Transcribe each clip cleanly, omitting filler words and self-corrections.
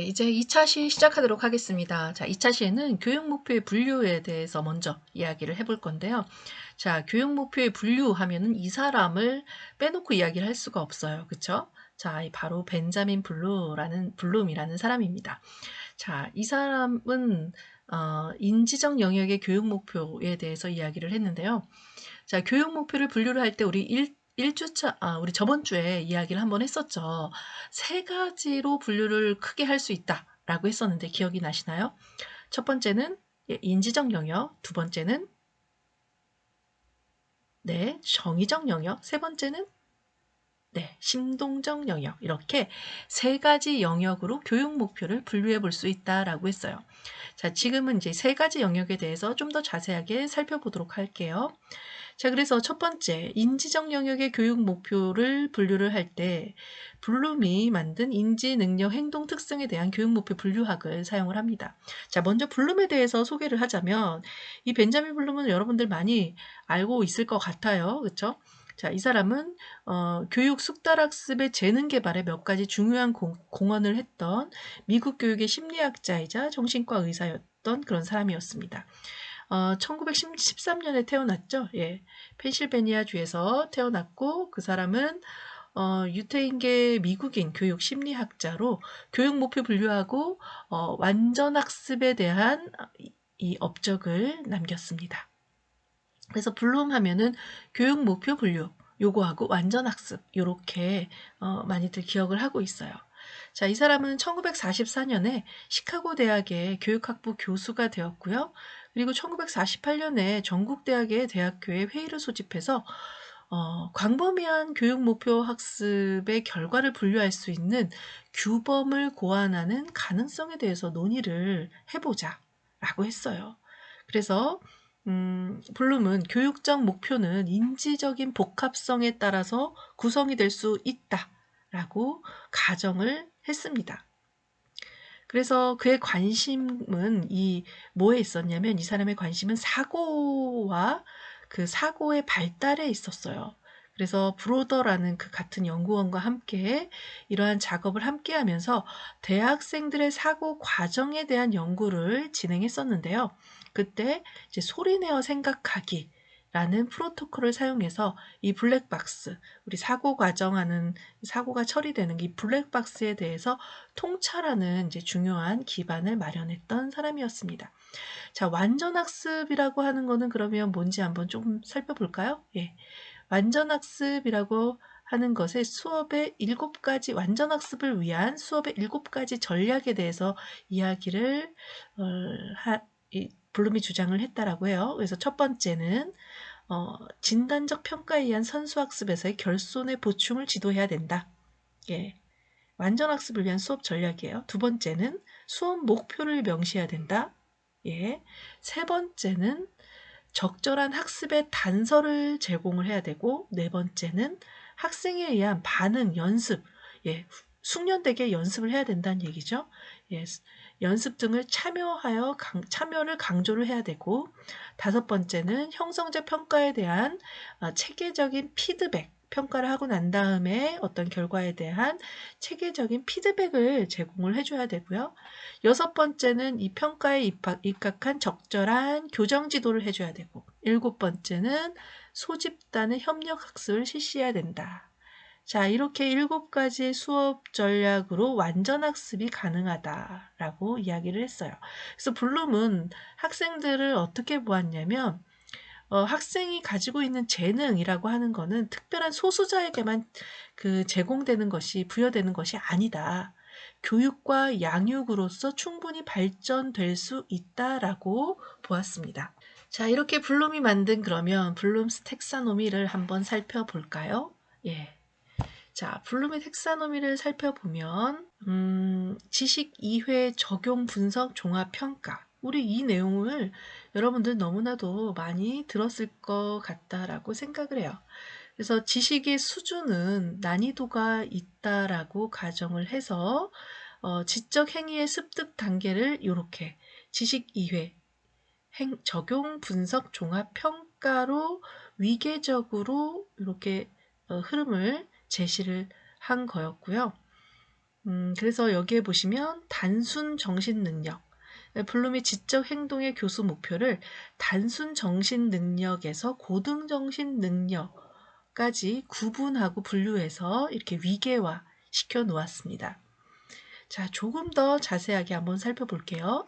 이제 2차 시 시작하도록 하겠습니다. 자, 2차 시에는 교육 목표의 분류에 대해서 먼저 이야기를 해볼 건데요. 자, 교육 목표의 분류하면은 이 사람을 빼놓고 이야기를 할 수가 없어요. 그쵸? 자, 바로 벤자민 블룸이라는 사람입니다. 자, 이 사람은 인지적 영역의 교육 목표에 대해서 이야기를 했는데요. 자, 교육 목표를 분류를 할 때 우리 1주차, 우리 저번 주에 이야기를 한번 했었죠. 세 가지로 분류를 크게 할 수 있다라고 했었는데 기억이 나시나요? 첫 번째는 인지적 영역, 두 번째는 정의적 영역, 세 번째는 심동적 영역, 이렇게 세 가지 영역으로 교육 목표를 분류해 볼 수 있다라고 했어요. 자, 지금은 이제 세 가지 영역에 대해서 좀 더 자세하게 살펴보도록 할게요. 자, 그래서 첫 번째, 인지적 영역의 교육 목표를 분류를 할 때 블룸이 만든 인지, 능력, 행동 특성에 대한 교육 목표 분류학을 사용을 합니다. 자, 먼저 블룸에 대해서 소개를 하자면 이 벤자민 블룸은 여러분들 많이 알고 있을 것 같아요. 그렇죠? 자, 이 사람은 교육 숙달학습의 재능 개발에 몇 가지 중요한 공헌을 했던 미국 교육의 심리학자이자 정신과 의사였던 그런 사람이었습니다. 1913년에 태어났죠. 예. 펜실베니아 주에서 태어났고 그 사람은 유태인계 미국인 교육 심리학자로 교육 목표 분류하고 완전 학습에 대한 이 업적을 남겼습니다. 그래서 블룸 하면은 교육 목표 분류 요거하고 완전 학습 요렇게 많이들 기억을 하고 있어요. 자, 이 사람은 1944년에 시카고 대학의 교육학부 교수가 되었고요. 그리고 1948년에 전국대학의 대학교의 회의를 소집해서 광범위한 교육 목표 학습의 결과를 분류할 수 있는 규범을 고안하는 가능성에 대해서 논의를 해보자 라고 했어요. 그래서 블룸은 교육적 목표는 인지적인 복합성에 따라서 구성이 될 수 있다라고 가정을 했습니다. 그래서 그의 관심은 뭐에 있었냐면 이 사람의 관심은 사고와 그 사고의 발달에 있었어요. 그래서 브로더라는 그 같은 연구원과 함께 이러한 작업을 함께 하면서 대학생들의 사고 과정에 대한 연구를 진행했었는데요. 그때 이제 소리내어 생각하기 라는 프로토콜을 사용해서 이 블랙박스, 우리 사고 과정하는 사고가 처리되는 이 블랙박스에 대해서 통찰하는 이제 중요한 기반을 마련했던 사람이었습니다. 자, 완전학습이라고 하는 거는 그러면 뭔지 한번 좀 살펴볼까요? 예. 완전학습이라고 하는 것의 수업의 7가지, 완전학습을 위한 수업의 7가지 전략에 대해서 이야기를, 블룸이 주장을 했다라고 해요. 그래서 첫 번째는, 진단적 평가에 의한 선수학습에서의 결손의 보충을 지도해야 된다. 예. 완전학습을 위한 수업 전략이에요. 두 번째는 수업 목표를 명시해야 된다. 예. 세 번째는 적절한 학습의 단서를 제공을 해야 되고, 네 번째는 학생에 의한 반응, 연습, 예, 숙련되게 연습을 해야 된다는 얘기죠. 예, 연습 등을 참여를 강조를 해야 되고, 다섯 번째는 형성적 평가에 대한 체계적인 피드백, 평가를 하고 난 다음에 어떤 결과에 대한 체계적인 피드백을 제공을 해줘야 되고요. 여섯 번째는 이 평가에 입각한 적절한 교정 지도를 해줘야 되고, 일곱 번째는 소집단의 협력 학습을 실시해야 된다. 자, 이렇게 7가지의 수업 전략으로 완전 학습이 가능하다라고 이야기를 했어요. 그래서 블룸은 학생들을 어떻게 보았냐면, 학생이 가지고 있는 재능이라고 하는 거는 특별한 소수자에게만 제공되는 것이, 부여되는 것이 아니다. 교육과 양육으로서 충분히 발전될 수 있다라고 보았습니다. 자, 이렇게 블룸이 만든 그러면 블룸스 텍사노미를 한번 살펴볼까요? 예. 자, 블룸의 텍사노미를 살펴보면 지식 이해 적용 분석 종합 평가. 우리 이 내용을 여러분들 너무나도 많이 들었을 것 같다라고 생각을 해요. 그래서 지식의 수준은 난이도가 있다라고 가정을 해서 지적 행위의 습득 단계를 이렇게 지식 이해 적용 분석 종합 평가로 위계적으로 이렇게 흐름을 제시를 한 거였고요. 그래서 여기에 보시면 단순 정신 능력, 블룸이 지적 행동의 교수 목표를 단순 정신 능력에서 고등 정신 능력까지 구분하고 분류해서 이렇게 위계화 시켜 놓았습니다. 자, 조금 더 자세하게 한번 살펴볼게요.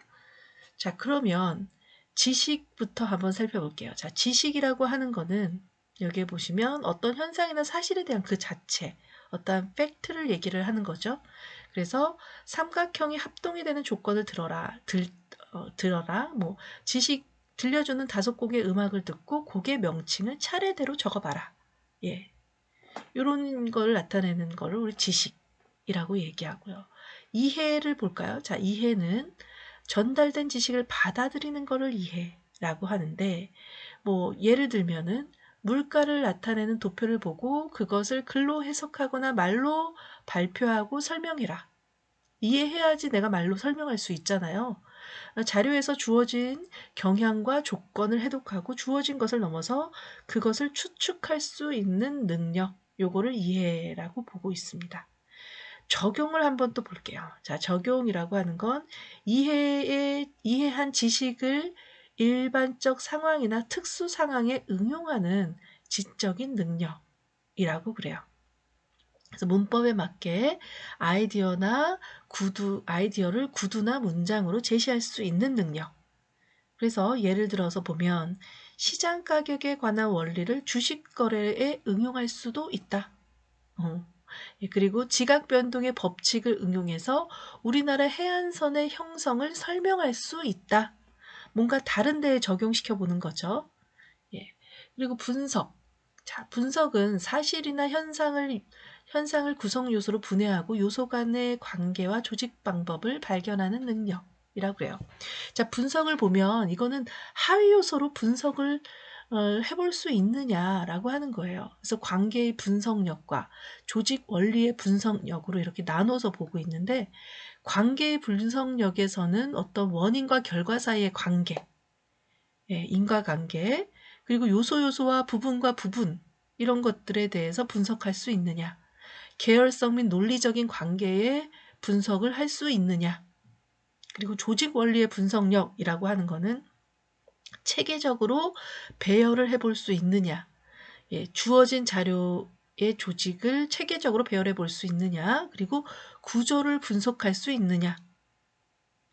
자, 그러면 지식부터 한번 살펴볼게요. 자, 지식이라고 하는 거는 여기에 보시면 어떤 현상이나 사실에 대한 그 자체, 어떤 팩트를 얘기를 하는 거죠. 그래서 삼각형이 합동이 되는 조건을 들어라. 뭐 지식 들려주는 5곡의 음악을 듣고 곡의 명칭을 차례대로 적어봐라. 예, 이런 걸 나타내는 거를 우리 지식이라고 얘기하고요. 이해를 볼까요? 자, 이해는 전달된 지식을 받아들이는 거를 이해라고 하는데, 뭐 예를 들면은 물가를 나타내는 도표를 보고 그것을 글로 해석하거나 말로 발표하고 설명해라. 이해해야지 내가 말로 설명할 수 있잖아요. 자료에서 주어진 경향과 조건을 해독하고 주어진 것을 넘어서 그것을 추측할 수 있는 능력, 요거를 이해라고 보고 있습니다. 적용을 한번 또 볼게요. 자, 적용이라고 하는 건 이해한 지식을 일반적 상황이나 특수 상황에 응용하는 지적인 능력이라고 그래요. 그래서 문법에 맞게 아이디어를 구두나 문장으로 제시할 수 있는 능력. 그래서 예를 들어서 보면 시장 가격에 관한 원리를 주식 거래에 응용할 수도 있다. 그리고 지각 변동의 법칙을 응용해서 우리나라 해안선의 형성을 설명할 수 있다. 뭔가 다른 데에 적용시켜 보는 거죠. 예. 그리고 분석. 자, 분석은 사실이나 현상을 구성 요소로 분해하고 요소 간의 관계와 조직 방법을 발견하는 능력이라고 그래요. 자, 분석을 보면 이거는 하위 요소로 분석을 해볼 수 있느냐라고 하는 거예요. 그래서 관계의 분석력과 조직 원리의 분석력으로 이렇게 나눠서 보고 있는데, 관계의 분석력에서는 어떤 원인과 결과 사이의 관계, 인과관계, 그리고 요소와 부분과 부분, 이런 것들에 대해서 분석할 수 있느냐, 계열성 및 논리적인 관계에 분석을 할 수 있느냐, 그리고 조직 원리의 분석력이라고 하는 거는 체계적으로 배열을 해볼 수 있느냐, 주어진 자료의 조직을 체계적으로 배열해 볼 수 있느냐, 그리고 구조를 분석할 수 있느냐,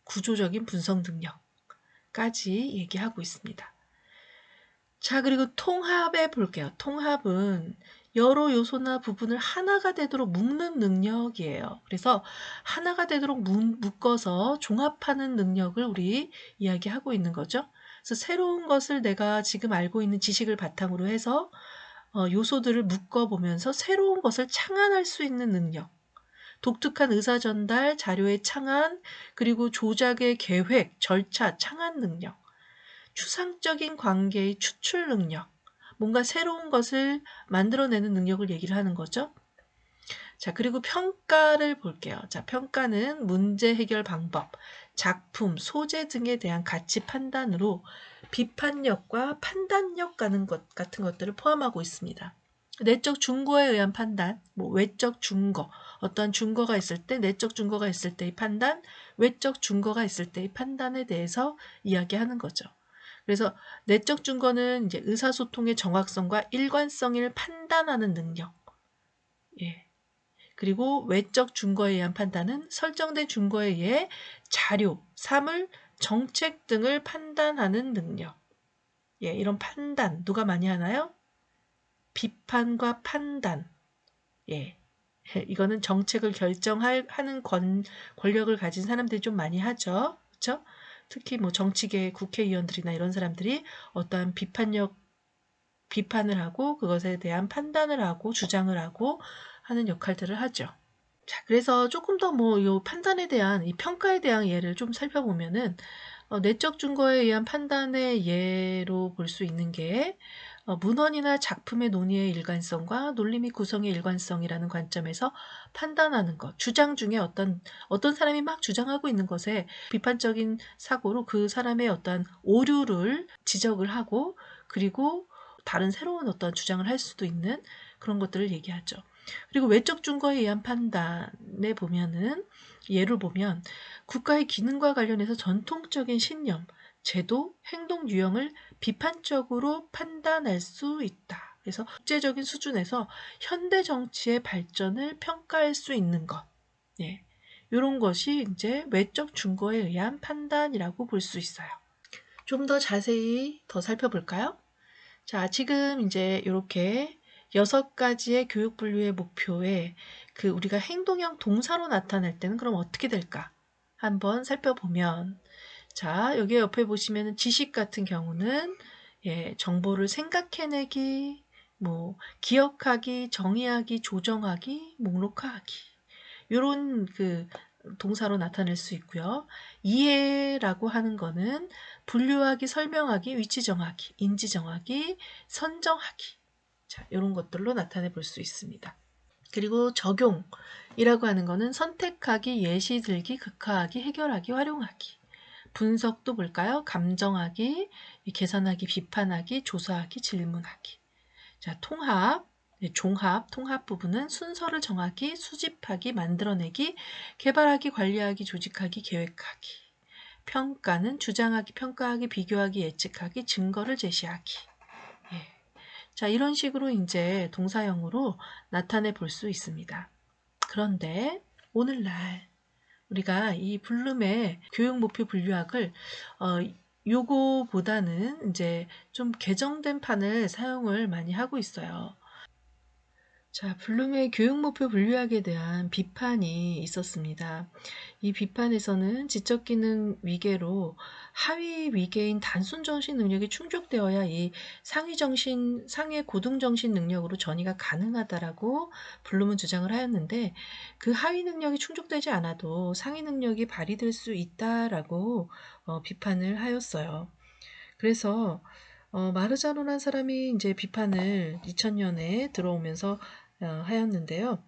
구조적인 분석 능력까지 얘기하고 있습니다. 자, 그리고 통합해 볼게요. 통합은 여러 요소나 부분을 하나가 되도록 묶는 능력이에요. 그래서 하나가 되도록 묶어서 종합하는 능력을 우리 이야기하고 있는 거죠. 그래서 새로운 것을 내가 지금 알고 있는 지식을 바탕으로 해서 요소들을 묶어보면서 새로운 것을 창안할 수 있는 능력, 독특한 의사 전달, 자료의 창안, 그리고 조작의 계획, 절차, 창안 능력, 추상적인 관계의 추출 능력, 뭔가 새로운 것을 만들어내는 능력을 얘기를 하는 거죠. 자, 그리고 평가를 볼게요. 자, 평가는 문제 해결 방법, 작품, 소재 등에 대한 가치 판단으로 비판력과 판단력 같은 것들을 포함하고 있습니다. 내적 증거에 의한 판단, 뭐 외적 증거, 어떤 증거가 있을 때, 내적 증거가 있을 때의 판단, 외적 증거가 있을 때의 판단에 대해서 이야기하는 거죠. 그래서 내적 증거는 이제 의사소통의 정확성과 일관성을 판단하는 능력. 예. 그리고 외적 증거에 의한 판단은 설정된 증거에 의해 자료, 사물, 정책 등을 판단하는 능력. 예, 이런 판단 누가 많이 하나요? 비판과 판단. 예. 이거는 정책을 결정하는 권력을 가진 사람들이 좀 많이 하죠. 그렇죠? 특히 뭐 정치계 국회의원들이나 이런 사람들이 어떠한 비판을 하고 그것에 대한 판단을 하고 주장을 하고 하는 역할들을 하죠. 자, 그래서 조금 더 뭐 이 판단에 대한 이 평가에 대한 예를 좀 살펴보면은 내적 증거에 의한 판단의 예로 볼 수 있는 게 문헌이나 작품의 논의의 일관성과 논리 및 구성의 일관성이라는 관점에서 판단하는 것, 주장 중에 어떤 사람이 막 주장하고 있는 것에 비판적인 사고로 그 사람의 어떤 오류를 지적을 하고 그리고 다른 새로운 어떤 주장을 할 수도 있는 그런 것들을 얘기하죠. 그리고 외적 증거에 의한 판단에 보면은 예를 보면 국가의 기능과 관련해서 전통적인 신념, 제도, 행동 유형을 비판적으로 판단할 수 있다. 그래서 국제적인 수준에서 현대 정치의 발전을 평가할 수 있는 것. 예. 이런 것이 이제 외적 증거에 의한 판단이라고 볼 수 있어요. 좀 더 자세히 더 살펴볼까요? 자, 지금 이제 이렇게 6가지의 교육 분류의 목표에 그 우리가 행동형 동사로 나타낼 때는 그럼 어떻게 될까? 한번 살펴보면, 자, 여기 옆에 보시면 지식 같은 경우는 정보를 생각해내기, 뭐 기억하기, 정의하기, 조정하기, 목록화하기 이런 그 동사로 나타낼 수 있고요. 이해라고 하는 거는 분류하기, 설명하기, 위치 정하기, 인지 정하기, 선정하기. 자, 이런 것들로 나타내 볼 수 있습니다. 그리고 적용이라고 하는 거는 선택하기, 예시 들기, 극화하기, 해결하기, 활용하기. 분석도 볼까요? 감정하기, 계산하기, 비판하기, 조사하기, 질문하기. 자, 통합, 종합, 통합 부분은 순서를 정하기, 수집하기, 만들어내기, 개발하기, 관리하기, 조직하기, 계획하기. 평가는 주장하기, 평가하기, 비교하기, 예측하기, 증거를 제시하기. 예. 자, 이런 식으로 이제 동사형으로 나타내 볼 수 있습니다. 그런데 오늘날 우리가 이 블룸의 교육 목표 분류학을 요거보다는 이제 좀 개정된 판을 사용을 많이 하고 있어요. 자, 블룸의 교육 목표 분류학에 대한 비판이 있었습니다. 이 비판에서는 지적 기능 위계로 하위 위계인 단순 정신 능력이 충족되어야 이 상위 고등 정신 능력으로 전이가 가능하다라고 블룸은 주장을 하였는데, 그 하위 능력이 충족되지 않아도 상위 능력이 발휘될 수 있다라고 비판을 하였어요. 그래서 마르자노라는 사람이 이제 비판을 2000년에 들어오면서 하였는데요.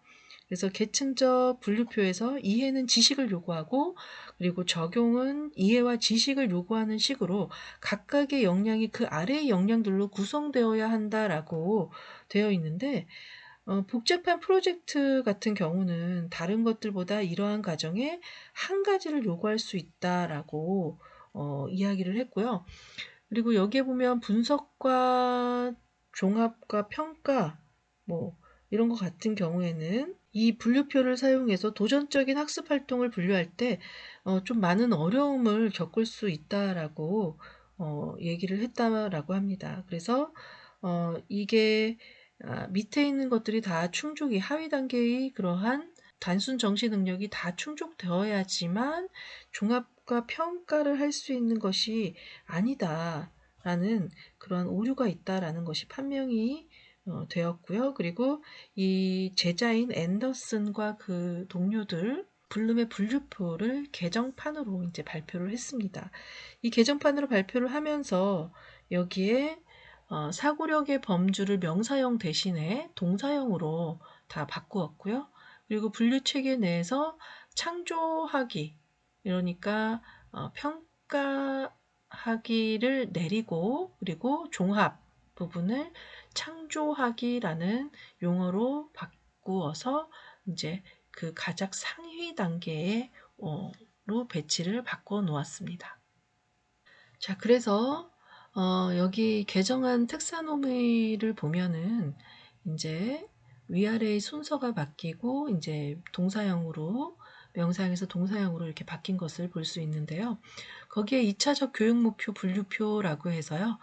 그래서 계층적 분류표에서 이해는 지식을 요구하고, 그리고 적용은 이해와 지식을 요구하는 식으로 각각의 역량이 그 아래의 역량들로 구성되어야 한다라고 되어 있는데, 복잡한 프로젝트 같은 경우는 다른 것들보다 이러한 과정에 한 가지를 요구할 수 있다라고 이야기를 했고요. 그리고 여기에 보면 분석과 종합과 평가 뭐 이런 것 같은 경우에는 이 분류표를 사용해서 도전적인 학습 활동을 분류할 때 좀 많은 어려움을 겪을 수 있다라고 얘기를 했다라고 합니다. 그래서 이게 밑에 있는 것들이 다 충족이 하위 단계의 그러한 단순 정시 능력이 다 충족되어야지만 종합과 평가를 할 수 있는 것이 아니다라는 그런 오류가 있다라는 것이 판명이 되었고요. 그리고 이 제자인 앤더슨과 그 동료들 블룸의 분류표를 개정판으로 이제 발표를 했습니다. 이 개정판으로 발표를 하면서 여기에 사고력의 범주를 명사형 대신에 동사형으로 다 바꾸었고요. 그리고 분류 체계 내에서 창조하기, 그러니까 평가하기를 내리고, 그리고 종합 부분을 창조하기라는 용어로 바꾸어서 이제 그 가장 상위 단계로 배치를 바꿔 놓았습니다. 자, 그래서 여기 개정한 텍사노미를 보면은 이제 위아래의 순서가 바뀌고 이제 동사형으로 명사형에서 동사형으로 이렇게 바뀐 것을 볼 수 있는데요. 거기에 2차적 교육 목표 분류표라고 해서요.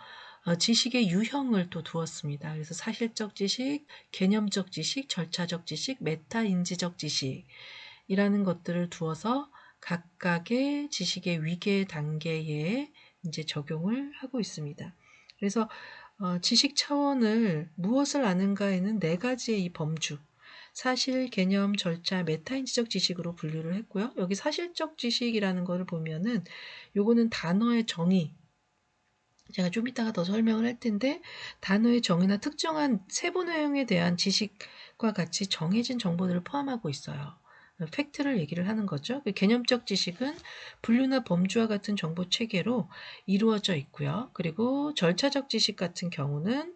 지식의 유형을 또 두었습니다. 그래서 사실적 지식, 개념적 지식, 절차적 지식, 메타 인지적 지식이라는 것들을 두어서 각각의 지식의 위계 단계에 이제 적용을 하고 있습니다. 그래서 지식 차원을 무엇을 아는가에는 4가지의 이 범주, 사실, 개념, 절차, 메타인지적 지식으로 분류를 했고요. 여기 사실적 지식이라는 것을 보면은 요거는 단어의 정의, 제가 좀 이따가 더 설명을 할 텐데, 단어의 정의나 특정한 세부 내용에 대한 지식과 같이 정해진 정보들을 포함하고 있어요. 팩트를 얘기를 하는 거죠. 개념적 지식은 분류나 범주와 같은 정보 체계로 이루어져 있고요. 그리고 절차적 지식 같은 경우는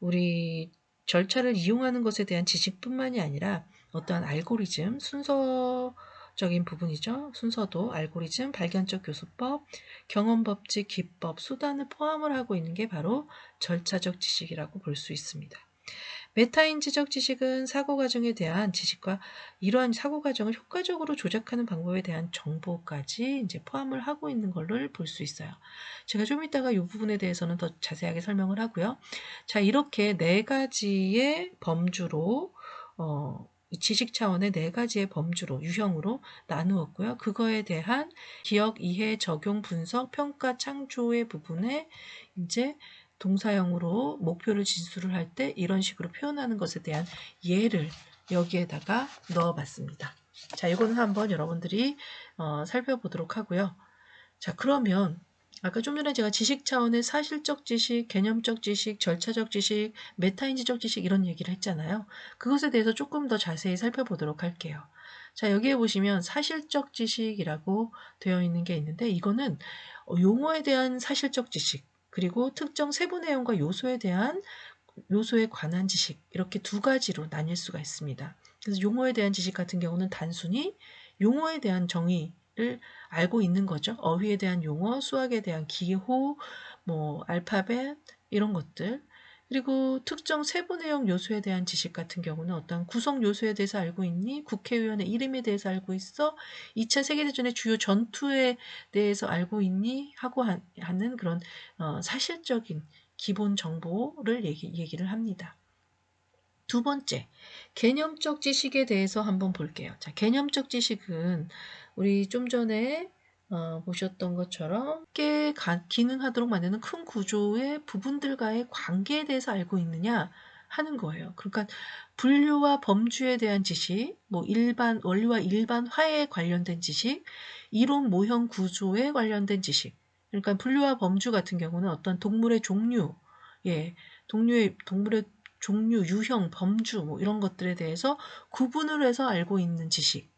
우리 절차를 이용하는 것에 대한 지식뿐만이 아니라 어떠한 알고리즘, 순서적인 부분이죠. 순서도, 알고리즘, 발견적 교수법, 경험 법칙, 기법, 수단을 포함을 하고 있는 게 바로 절차적 지식이라고 볼 수 있습니다. 메타인지적 지식은 사고 과정에 대한 지식과 이러한 사고 과정을 효과적으로 조작하는 방법에 대한 정보까지 이제 포함을 하고 있는 걸로 볼 수 있어요. 제가 좀 이따가 이 부분에 대해서는 더 자세하게 설명을 하고요. 자, 이렇게 네 가지의 범주로 이 지식 차원의 네 가지의 범주로 유형으로 나누었고요. 그거에 대한 기억, 이해, 적용, 분석, 평가, 창조의 부분에 이제 동사형으로 목표를 진술을 할 때 이런 식으로 표현하는 것에 대한 예를 여기에다가 넣어봤습니다. 자, 이거는 한번 여러분들이 살펴보도록 하고요. 자, 그러면 아까 좀 전에 제가 지식 차원의 사실적 지식, 개념적 지식, 절차적 지식, 메타인지적 지식 이런 얘기를 했잖아요. 그것에 대해서 조금 더 자세히 살펴보도록 할게요. 자, 여기에 보시면 사실적 지식이라고 되어 있는 게 있는데 이거는 용어에 대한 사실적 지식, 그리고 특정 세부 내용과 요소에 관한 지식 이렇게 두 가지로 나뉠 수가 있습니다. 그래서 용어에 대한 지식 같은 경우는 단순히 용어에 대한 정의를 알고 있는 거죠. 어휘에 대한 용어, 수학에 대한 기호, 뭐 알파벳 이런 것들. 그리고 특정 세부 내용 요소에 대한 지식 같은 경우는 어떤 구성 요소에 대해서 알고 있니? 국회의원의 이름에 대해서 알고 있어? 2차 세계대전의 주요 전투에 대해서 알고 있니? 하고 하는 그런 사실적인 기본 정보를 얘기를 합니다. 두 번째, 개념적 지식에 대해서 한번 볼게요. 자, 개념적 지식은 우리 좀 전에 보셨던 것처럼 함께 기능하도록 만드는 큰 구조의 부분들과의 관계에 대해서 알고 있느냐 하는 거예요. 그러니까 분류와 범주에 대한 지식, 뭐 일반 원리와 일반화에 관련된 지식, 이론 모형 구조에 관련된 지식. 그러니까 분류와 범주 같은 경우는 어떤 동물의 종류, 예, 동물의 종류, 유형, 범주 뭐 이런 것들에 대해서 구분을 해서 알고 있는 지식.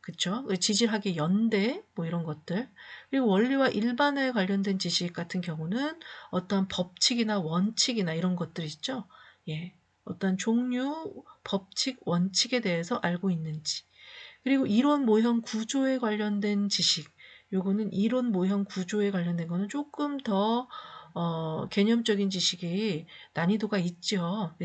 그쵸? 지질학의 연대 뭐 이런 것들. 그리고 원리와 일반화에 관련된 지식 같은 경우는 어떤 법칙이나 원칙이나 이런 것들 있죠? 예. 어떤 종류, 법칙, 원칙에 대해서 알고 있는지. 그리고 이론 모형 구조에 관련된 지식. 요거는 이론 모형 구조에 관련된 거는 조금 더 개념적인 지식이 난이도가 있죠.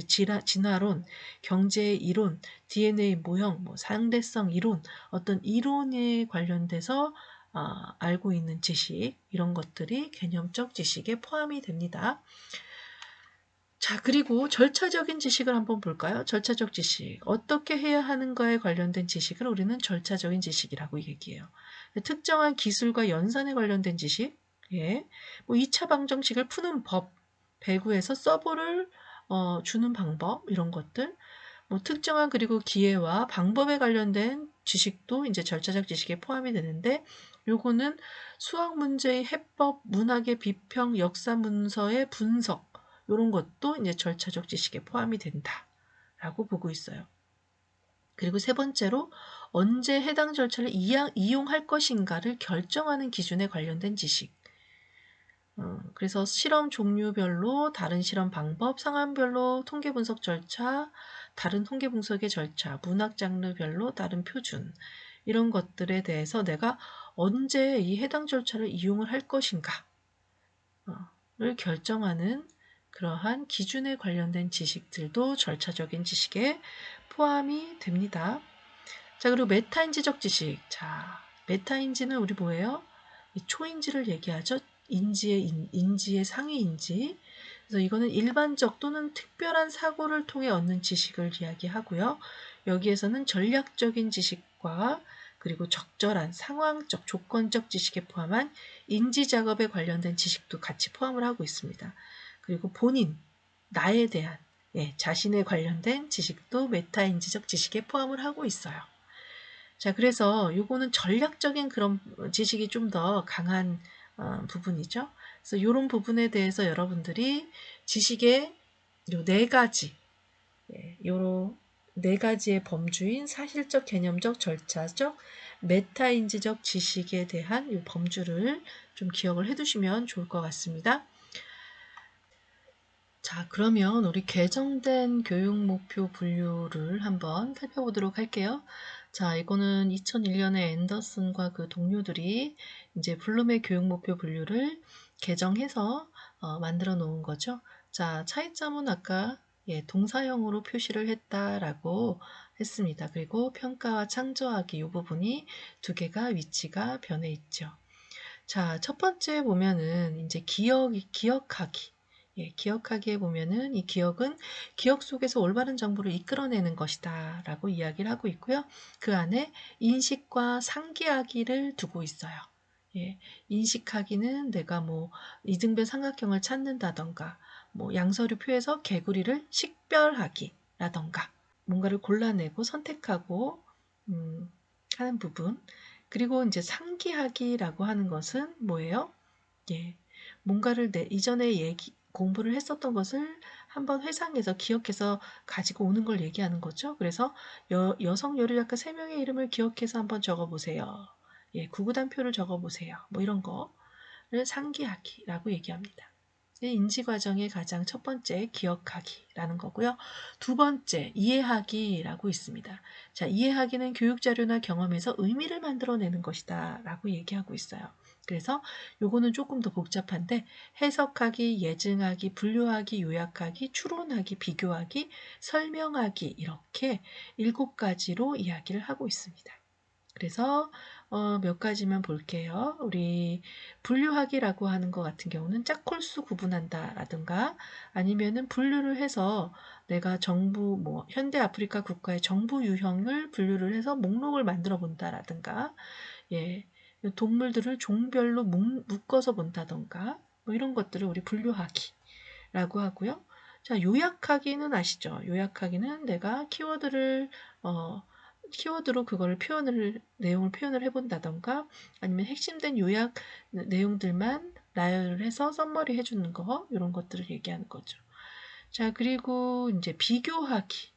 진화론, 경제 이론, DNA 모형, 뭐 상대성 이론, 어떤 이론에 관련돼서 알고 있는 지식, 이런 것들이 개념적 지식에 포함이 됩니다. 자, 그리고 절차적인 지식을 한번 볼까요? 절차적 지식. 어떻게 해야 하는가에 관련된 지식을 우리는 절차적인 지식이라고 얘기해요. 특정한 기술과 연산에 관련된 지식, 예. 뭐 2차 방정식을 푸는 법, 배구에서 서브를 주는 방법, 이런 것들. 뭐 특정한 그리고 기회와 방법에 관련된 지식도 이제 절차적 지식에 포함이 되는데, 요거는 수학 문제의 해법, 문학의 비평, 역사 문서의 분석, 이런 것도 이제 절차적 지식에 포함이 된다라고 보고 있어요. 그리고 세 번째로 언제 해당 절차를 이용할 것인가를 결정하는 기준에 관련된 지식. 그래서 실험 종류별로 다른 실험 방법, 상황별로 통계 분석 절차, 다른 통계 분석의 절차, 문학 장르별로 다른 표준, 이런 것들에 대해서 내가 언제 이 해당 절차를 이용을 할 것인가를 결정하는 그러한 기준에 관련된 지식들도 절차적인 지식에 포함이 됩니다. 자, 그리고 메타인지적 지식. 자, 메타인지는 우리 뭐예요? 이 초인지를 얘기하죠. 인지의 상위 인지. 그래서 이거는 일반적 또는 특별한 사고를 통해 얻는 지식을 이야기하고요. 여기에서는 전략적인 지식과 그리고 적절한 상황적, 조건적 지식에 포함한 인지 작업에 관련된 지식도 같이 포함을 하고 있습니다. 그리고 본인, 나에 대한 자신에 관련된 지식도 메타인지적 지식에 포함을 하고 있어요. 자, 그래서 요거는 전략적인 그런 지식이 좀 더 강한 부분이죠. 그래서 이런 부분에 대해서 여러분들이 지식의 요 네 가지, 요네 가지의 범주인 사실적, 개념적, 절차적, 메타인지적 지식에 대한 이 범주를 좀 기억을 해두시면 좋을 것 같습니다. 자, 그러면 우리 개정된 교육 목표 분류를 한번 살펴보도록 할게요. 자, 이거는 2001년에 앤더슨과 그 동료들이 이제 블룸의 교육 목표 분류를 개정해서 만들어 놓은 거죠. 자, 차이점은 아까 동사형으로 표시를 했다라고 했습니다. 그리고 평가와 창조하기 이 부분이 두 개가 위치가 변해 있죠. 자, 첫 번째 보면은 이제 기억하기. 기억하기에 보면은 이 기억은 기억 속에서 올바른 정보를 이끌어내는 것이다 라고 이야기를 하고 있고요. 그 안에 인식과 상기하기를 두고 있어요. 인식하기는 내가 뭐 이등변 삼각형을 찾는다던가 뭐 양서류표에서 개구리를 식별하기라던가 뭔가를 골라내고 선택하고 하는 부분. 그리고 이제 상기하기라고 하는 것은 뭐예요? 뭔가를 이전에 공부를 했었던 것을 한번 회상해서 기억해서 가지고 오는 걸 얘기하는 거죠. 그래서 여성 요리학과 3명의 이름을 기억해서 한번 적어보세요. 구구단표를 적어보세요. 뭐 이런 거를 상기하기라고 얘기합니다. 인지 과정의 가장 첫 번째 기억하기라는 거고요. 두 번째 이해하기라고 있습니다. 자, 이해하기는 교육 자료나 경험에서 의미를 만들어내는 것이다 라고 얘기하고 있어요. 그래서 요거는 조금 더 복잡한데 해석하기, 예증하기, 분류하기, 요약하기, 추론하기, 비교하기, 설명하기 이렇게 7가지로 이야기를 하고 있습니다. 그래서 몇 가지만 볼게요. 우리 분류하기라고 하는 것 같은 경우는 짝홀수 구분한다 라든가 아니면은 분류를 해서 내가 정부 뭐 현대 아프리카 국가의 정부 유형을 분류를 해서 목록을 만들어 본다 라든가 동물들을 종별로 묶어서 본다던가 뭐 이런 것들을 우리 분류하기라고 하고요. 자, 요약하기는 아시죠? 요약하기는 내가 키워드로 그걸 내용을 표현을 해본다던가 아니면 핵심된 요약 내용들만 나열을 해서 썸머리 해주는 거 이런 것들을 얘기하는 거죠. 자, 그리고 이제 비교하기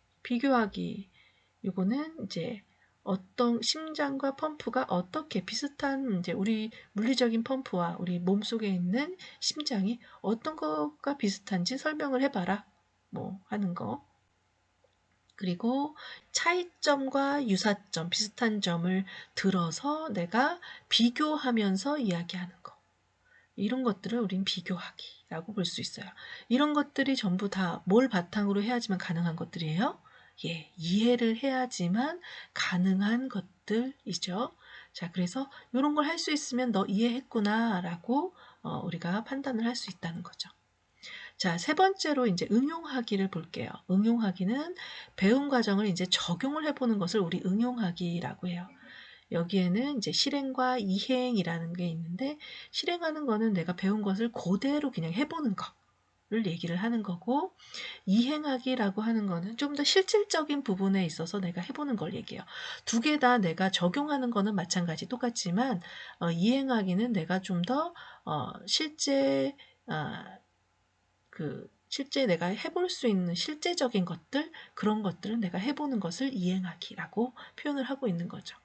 이거는 이제 어떤 심장과 펌프가 어떻게 비슷한 이제 우리 물리적인 펌프와 우리 몸속에 있는 심장이 어떤 것과 비슷한지 설명을 해봐라 뭐 하는 거. 그리고 차이점과 유사점, 비슷한 점을 들어서 내가 비교하면서 이야기하는 거. 이런 것들을 우린 비교하기라고 볼 수 있어요. 이런 것들이 전부 다 뭘 바탕으로 해야지만 가능한 것들이에요? 이해를 해야지만 가능한 것들이죠. 자, 그래서 이런 걸 할 수 있으면 너 이해했구나 라고 우리가 판단을 할 수 있다는 거죠. 자, 세 번째로 이제 응용하기를 볼게요. 응용하기는 배운 과정을 이제 적용을 해보는 것을 우리 응용하기라고 해요. 여기에는 이제 실행과 이행이라는 게 있는데 실행하는 거는 내가 배운 것을 그대로 그냥 해보는 거를 얘기를 하는 거고 이행하기라고 하는 거는 좀 더 실질적인 부분에 있어서 내가 해보는 걸 얘기해요. 두 개 다 내가 적용하는 거는 마찬가지 똑같지만 이행하기는 내가 좀 더 실제 내가 해볼 수 있는 실제적인 것들 그런 것들은 내가 해보는 것을 이행하기라고 표현을 하고 있는 거죠.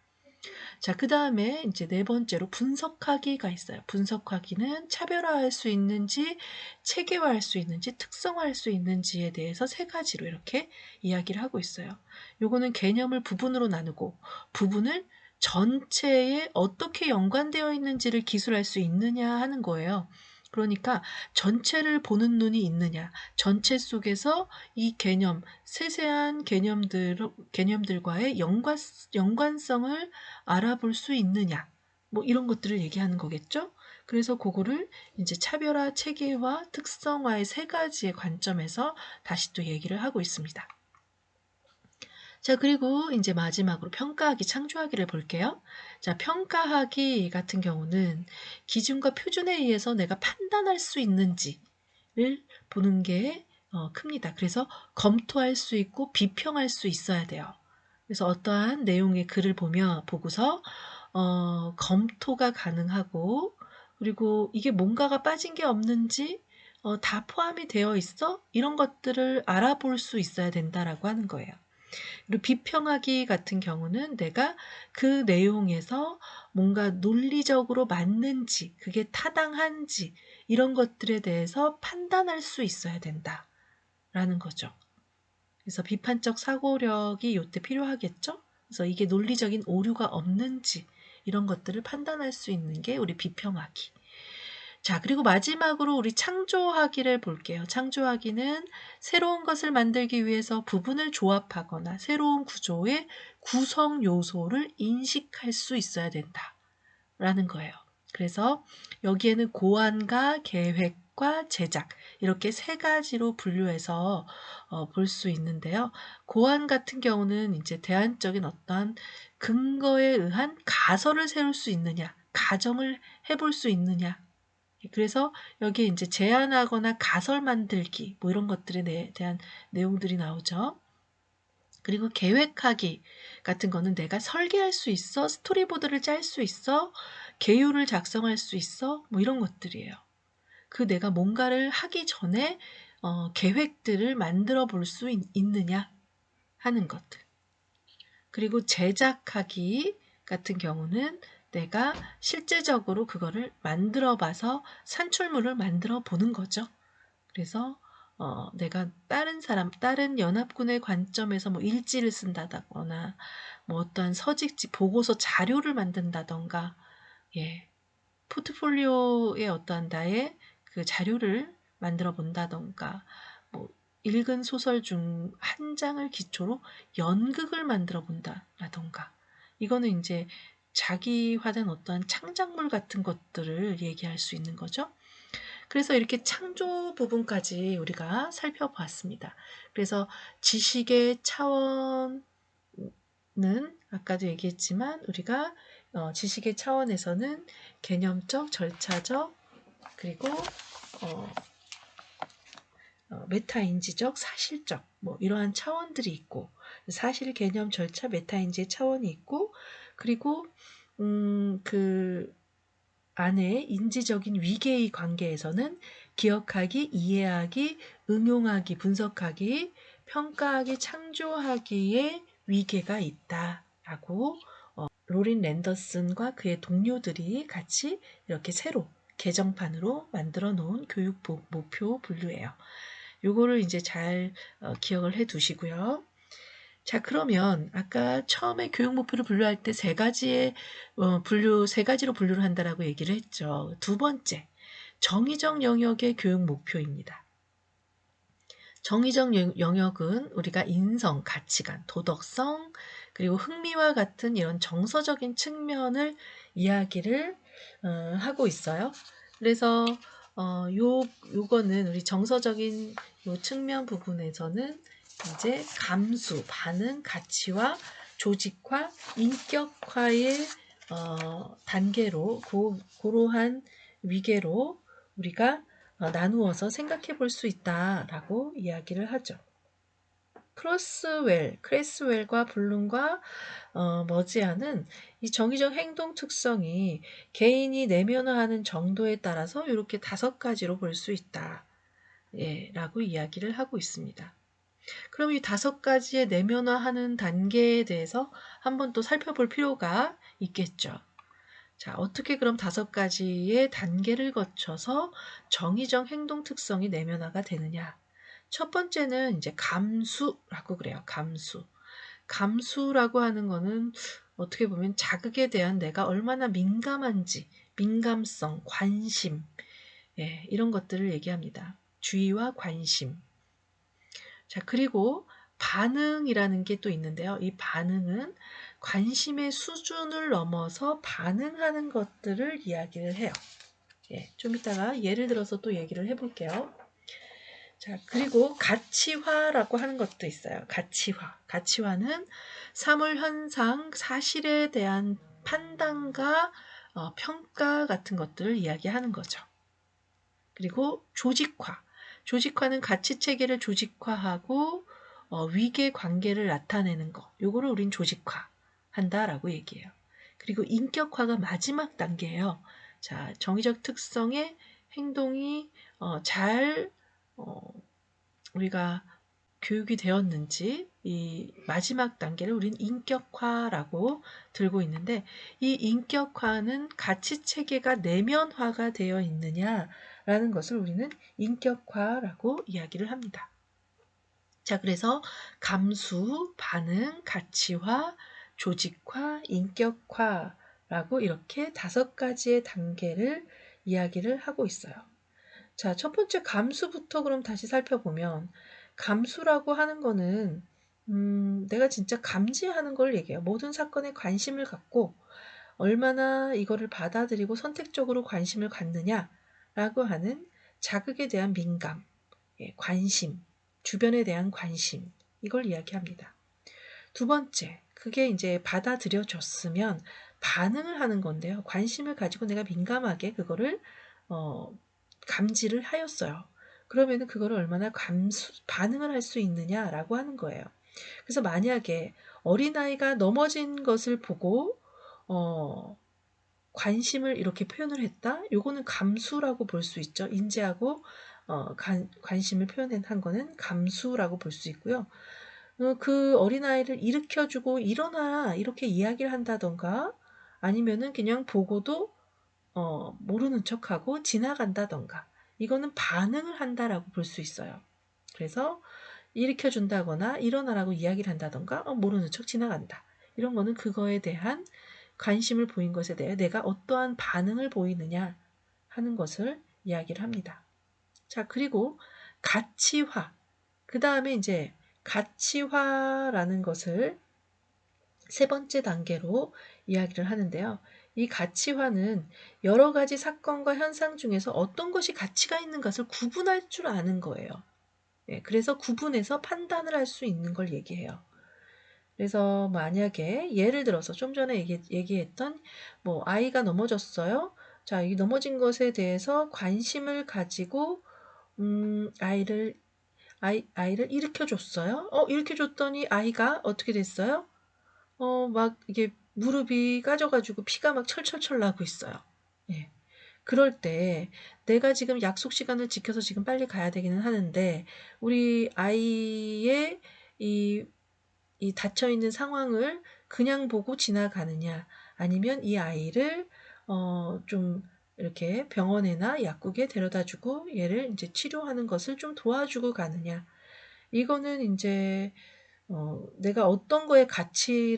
자, 그 다음에 이제 네 번째로 분석하기가 있어요. 분석하기는 차별화할 수 있는지, 체계화할 수 있는지, 특성화할 수 있는지에 대해서 3가지로 이렇게 이야기를 하고 있어요. 요거는 개념을 부분으로 나누고, 부분을 전체에 어떻게 연관되어 있는지를 기술할 수 있느냐 하는 거예요. 그러니까 전체를 보는 눈이 있느냐, 전체 속에서 이 개념, 세세한 개념들과의 연관성을 알아볼 수 있느냐, 뭐 이런 것들을 얘기하는 거겠죠. 그래서 그거를 이제 차별화, 체계화, 특성화의 3가지의 관점에서 다시 또 얘기를 하고 있습니다. 자, 그리고 이제 마지막으로 평가하기, 창조하기를 볼게요. 자, 평가하기 같은 경우는 기준과 표준에 의해서 내가 판단할 수 있는지를 보는 게 큽니다. 그래서 검토할 수 있고 비평할 수 있어야 돼요. 그래서 어떠한 내용의 글을 보고서 검토가 가능하고 그리고 이게 뭔가가 빠진 게 없는지 다 포함이 되어 있어? 이런 것들을 알아볼 수 있어야 된다라고 하는 거예요. 그리고 비평하기 같은 경우는 내가 그 내용에서 뭔가 논리적으로 맞는지, 그게 타당한지, 이런 것들에 대해서 판단할 수 있어야 된다. 라는 거죠. 그래서 비판적 사고력이 이때 필요하겠죠. 그래서 이게 논리적인 오류가 없는지 이런 것들을 판단할 수 있는 게 우리 비평하기. 자, 그리고 마지막으로 우리 창조하기를 볼게요. 창조하기는 새로운 것을 만들기 위해서 부분을 조합하거나 새로운 구조의 구성 요소를 인식할 수 있어야 된다라는 거예요. 그래서 여기에는 고안과 계획과 제작 이렇게 세 가지로 분류해서 볼 수 있는데요. 고안 같은 경우는 이제 대안적인 어떤 근거에 의한 가설을 세울 수 있느냐, 가정을 해볼 수 있느냐. 그래서 여기에 이제 제안하거나 가설 만들기 뭐 이런 것들에 대한 내용들이 나오죠. 그리고 계획하기 같은 거는 내가 설계할 수 있어, 스토리보드를 짤 수 있어, 계율을 작성할 수 있어, 뭐 이런 것들이에요. 그 내가 뭔가를 하기 전에 계획들을 만들어 볼 수 있느냐 하는 것들. 그리고 제작하기 같은 경우는 내가 실제적으로 그거를 만들어 봐서 산출물을 만들어 보는 거죠. 그래서 내가 다른 연합군의 관점에서 뭐 일지를 쓴다거나 뭐 어떠한 서식지 보고서 자료를 만든다던가 예, 포트폴리오의 어떠한 나의 그 자료를 만들어 본다던가 뭐 읽은 소설 중 한 장을 기초로 연극을 만들어 본다라던가 이거는 이제 자기화된 어떠한 창작물 같은 것들을 얘기할 수 있는 거죠. 그래서 이렇게 창조 부분까지 우리가 살펴보았습니다. 그래서 지식의 차원은 아까도 얘기했지만 우리가 지식의 차원에서는 개념적, 절차적, 그리고 메타인지적, 사실적 뭐 이러한 차원들이 있고 사실, 개념, 절차, 메타인지의 차원이 있고 그리고 그 안에 인지적인 위계의 관계에서는 기억하기, 이해하기, 응용하기, 분석하기, 평가하기, 창조하기의 위계가 있다라고 로린 랜더슨과 그의 동료들이 같이 이렇게 새로 개정판으로 만들어 놓은 교육 목표 분류예요. 요거를 이제 잘 기억을 해 두시고요. 자, 그러면 아까 처음에 교육 목표를 분류할 때 세 가지로 분류를 한다라고 얘기를 했죠. 두 번째, 정의적 영역의 교육 목표입니다. 정의적 영역은 우리가 인성, 가치관, 도덕성, 그리고 흥미와 같은 이런 정서적인 측면을 이야기를 하고 있어요. 그래서 요거는 우리 정서적인 요 측면 부분에서는 이제 감수, 반응, 가치화, 조직화, 인격화의 단계로 고러한 위계로 우리가 나누어서 생각해 볼 수 있다라고 이야기를 하죠. 크레스웰과 블룸과 머지않은 이 정의적 행동 특성이 개인이 내면화하는 정도에 따라서 이렇게 5가지로 볼 수 있다. 예, 라고 이야기를 하고 있습니다. 그럼 이 5가지의 내면화하는 단계에 대해서 한번 또 살펴볼 필요가 있겠죠. 자, 어떻게 그럼 5가지의 단계를 거쳐서 정의적 행동 특성이 내면화가 되느냐? 첫 번째는 이제 감수라고 그래요. 감수라고 하는 거는 어떻게 보면 자극에 대한 내가 얼마나 민감한지, 민감성, 관심, 예, 이런 것들을 얘기합니다. 주의와 관심. 자, 그리고 반응이라는 게 또 있는데요. 이 반응은 관심의 수준을 넘어서 반응하는 것들을 이야기를 해요. 예, 좀 이따가 예를 들어서 또 얘기를 해볼게요. 자, 그리고 가치화라고 하는 것도 있어요. 가치화는 사물, 현상, 사실에 대한 판단과 평가 같은 것들을 이야기하는 거죠. 그리고 조직화는 가치 체계를 조직화하고 위계 관계를 나타내는 거. 요거를 우린 조직화 한다라고 얘기해요. 그리고 인격화가 마지막 단계예요. 자, 정의적 특성의 행동이 잘 우리가 교육이 되었는지 이 마지막 단계를 우린 인격화라고 들고 있는데 이 인격화는 가치 체계가 내면화가 되어 있느냐라는 것을 우리는 인격화라고 이야기를 합니다. 자, 그래서 감수, 반응, 가치화, 조직화, 인격화라고 이렇게 5가지의 단계를 이야기를 하고 있어요. 자, 첫 번째 감수부터 그럼 다시 살펴보면 감수라고 하는 거는 내가 진짜 감지하는 걸 얘기해요. 모든 사건에 관심을 갖고 얼마나 이거를 받아들이고 선택적으로 관심을 갖느냐라고 하는 자극에 대한 민감, 관심, 주변에 대한 관심, 이걸 이야기합니다. 두 번째, 그게 이제 받아들여졌으면 반응을 하는 건데요. 관심을 가지고 내가 민감하게 그거를 감지를 하였어요. 그러면은 그거를 얼마나 반응을 할 수 있느냐라고 하는 거예요. 그래서 만약에 어린아이가 넘어진 것을 보고 관심을 이렇게 표현을 했다? 요거는 감수라고 볼 수 있죠. 인지하고 관심을 표현한 거는 감수라고 볼 수 있고요. 그 어린아이를 일으켜주고 일어나 이렇게 이야기를 한다던가 아니면은 그냥 보고도 모르는 척하고 지나간다던가 이거는 반응을 한다라고 볼 수 있어요. 그래서 일으켜준다거나 일어나라고 이야기를 한다던가 모르는 척 지나간다. 이런 거는 그거에 대한 관심을 보인 것에 대해 내가 어떠한 반응을 보이느냐 하는 것을 이야기를 합니다. 자, 그리고 가치화. 그 다음에 이제 가치화라는 것을 세 번째 단계로 이야기를 하는데요. 이 가치화는 여러 가지 사건과 현상 중에서 어떤 것이 가치가 있는 것을 구분할 줄 아는 거예요. 그래서 구분해서 판단을 할 수 있는 걸 얘기해요. 그래서 만약에 예를 들어서 좀 전에 얘기했던 뭐 아이가 넘어졌어요. 자, 이 넘어진 것에 대해서 관심을 가지고 아이를 일으켜줬어요. 일으켜줬더니 아이가 어떻게 됐어요? 막 이게 무릎이 까져가지고 피가 막 철철철 나고 있어요. 예. 그럴 때 내가 지금 약속 시간을 지켜서 지금 빨리 가야 되기는 하는데 우리 아이의 이, 이 닫혀있는 상황을 그냥 보고 지나가느냐 아니면 이 아이를 좀 이렇게 병원이나 약국에 데려다주고 얘를 이제 치료하는 것을 좀 도와주고 가느냐 이거는 이제 내가 어떤 거에 가치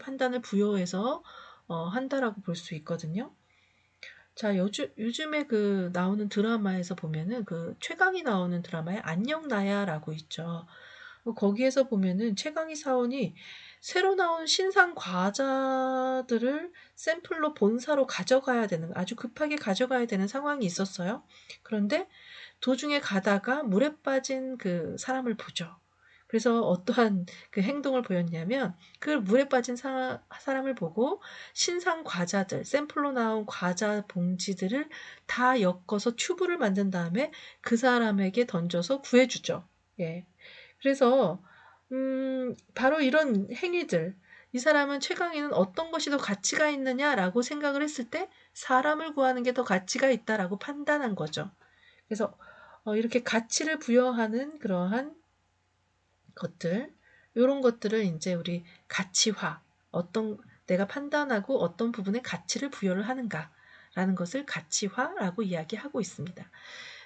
판단을 부여해서 한다라고 볼 수 있거든요. 자, 요즘에 그 나오는 드라마에서 보면은 그 최강이 나오는 드라마에 안녕 나야라고 있죠. 거기에서 보면은 최강희 사원이 새로 나온 신상 과자들을 샘플로 본사로 가져가야 되는, 아주 급하게 가져가야 되는 상황이 있었어요. 그런데 도중에 가다가 물에 빠진 그 사람을 보죠. 그래서 어떠한 그 행동을 보였냐면 그 물에 빠진 사람을 보고 신상 과자들, 샘플로 나온 과자 봉지들을 다 엮어서 튜브를 만든 다음에 그 사람에게 던져서 구해주죠. 예. 그래서 바로 이런 행위들, 이 사람은 최강희는 어떤 것이 더 가치가 있느냐라고 생각을 했을 때 사람을 구하는 게 더 가치가 있다라고 판단한 거죠. 그래서 이렇게 가치를 부여하는 그러한 것들, 요런 것들을 이제 우리 가치화, 내가 판단하고 어떤 부분에 가치를 부여를 하는가라는 것을 가치화라고 이야기하고 있습니다.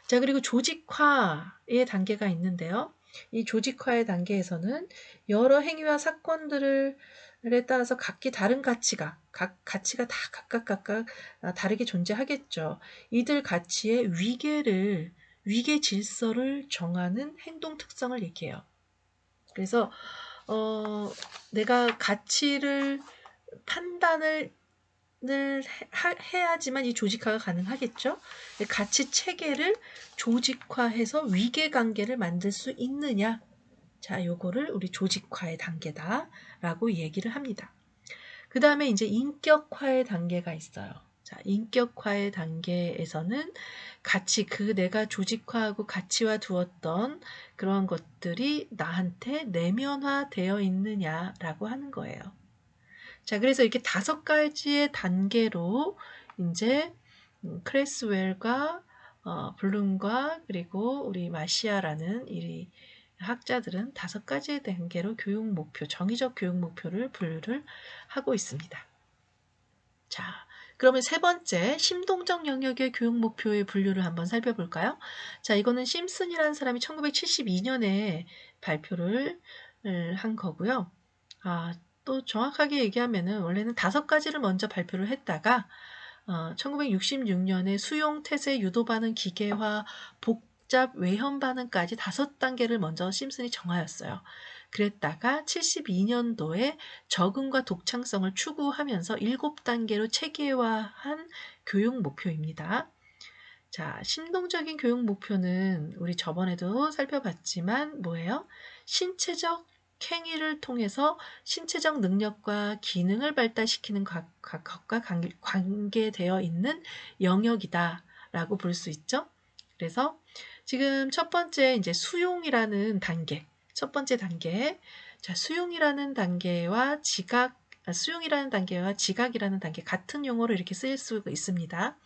자, 그리고 조직화의 단계가 있는데요. 이 조직화의 단계에서는 여러 행위와 사건들에 따라서 각기 다른 가치가 다 각각 다르게 존재하겠죠. 이들 가치의 위계 질서를 정하는 행동 특성을 얘기해요. 그래서 내가 가치를 판단을 해야지만 이 조직화가 가능하겠죠. 가치 체계를 조직화해서 위계관계를 만들 수 있느냐. 자, 요거를 우리 조직화의 단계다라고 얘기를 합니다. 그 다음에 이제 인격화의 단계가 있어요. 자, 인격화의 단계에서는 내가 조직화하고 가치화 두었던 그런 것들이 나한테 내면화되어 있느냐라고 하는 거예요. 자, 그래서 이렇게 5가지의 단계로 이제 크레스웰과 블룸과 그리고 우리 마시아라는 이 학자들은 5가지의 단계로 정의적 교육 목표를 분류를 하고 있습니다. 자, 그러면 세 번째, 심동적 영역의 교육 목표의 분류를 한번 살펴볼까요? 자, 이거는 심슨이라는 사람이 1972년에 발표를 한 거고요. 또 정확하게 얘기하면은 원래는 5가지를 먼저 발표를 했다가 1966년에 수용, 태세, 유도 반응, 기계화, 복잡, 외현 반응까지 5단계를 먼저 심슨이 정하였어요. 그랬다가 72년도에 적응과 독창성을 추구하면서 7단계로 체계화한 교육 목표입니다. 자, 심동적인 교육 목표는 우리 저번에도 살펴봤지만 뭐예요? 신체적 행위를 통해서 신체적 능력과 기능을 발달시키는 것과 관계되어 있는 영역이다라고 볼 수 있죠. 그래서 지금 첫 번째 이제 수용이라는 단계, 첫 번째 단계, 자, 수용이라는 단계와 지각이라는 단계 같은 용어로 이렇게 쓰일 수가 있습니다.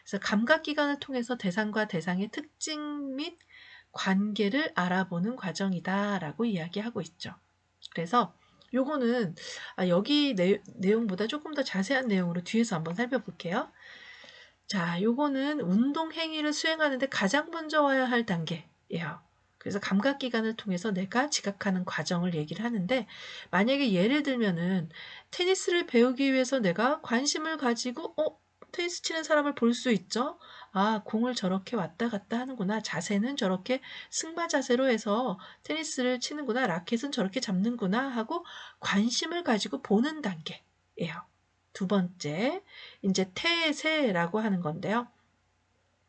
그래서 감각기관을 통해서 대상과 대상의 특징 및 관계를 알아보는 과정이다라고 이야기하고 있죠. 그래서 요거는 여기 내용보다 조금 더 자세한 내용으로 뒤에서 한번 살펴볼게요. 자, 요거는 운동 행위를 수행하는데 가장 먼저 와야 할 단계예요. 그래서 감각기관을 통해서 내가 지각하는 과정을 얘기를 하는데, 만약에 예를 들면은 테니스를 배우기 위해서 내가 관심을 가지고 테니스 치는 사람을 볼 수 있죠. 공을 저렇게 왔다 갔다 하는구나. 자세는 저렇게 승마 자세로 해서 테니스를 치는구나. 라켓은 저렇게 잡는구나 하고 관심을 가지고 보는 단계예요. 두 번째, 이제 태세라고 하는 건데요.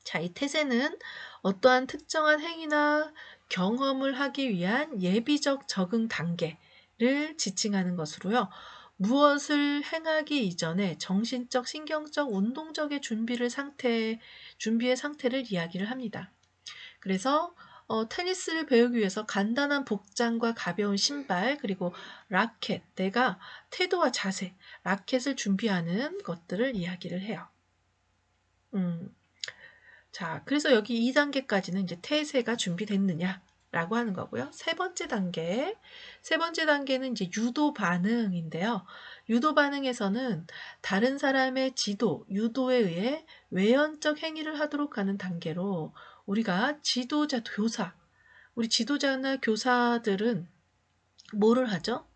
자, 이 태세는 어떠한 특정한 행위나 경험을 하기 위한 예비적 적응 단계를 지칭하는 것으로요. 무엇을 행하기 이전에 정신적, 신경적, 운동적의 준비의 상태를 이야기를 합니다. 그래서 테니스를 배우기 위해서 간단한 복장과 가벼운 신발, 그리고 라켓, 내가 태도와 자세, 라켓을 준비하는 것들을 이야기를 해요. 자, 그래서 여기 2단계까지는 이제 태세가 준비됐느냐라고 하는 거고요. 세 번째 단계는 이제 유도 반응인데요. 유도 반응에서는 다른 사람의 지도, 유도에 의해 외연적 행위를 하도록 하는 단계로 우리가 우리 지도자나 교사들은 뭐를 하죠?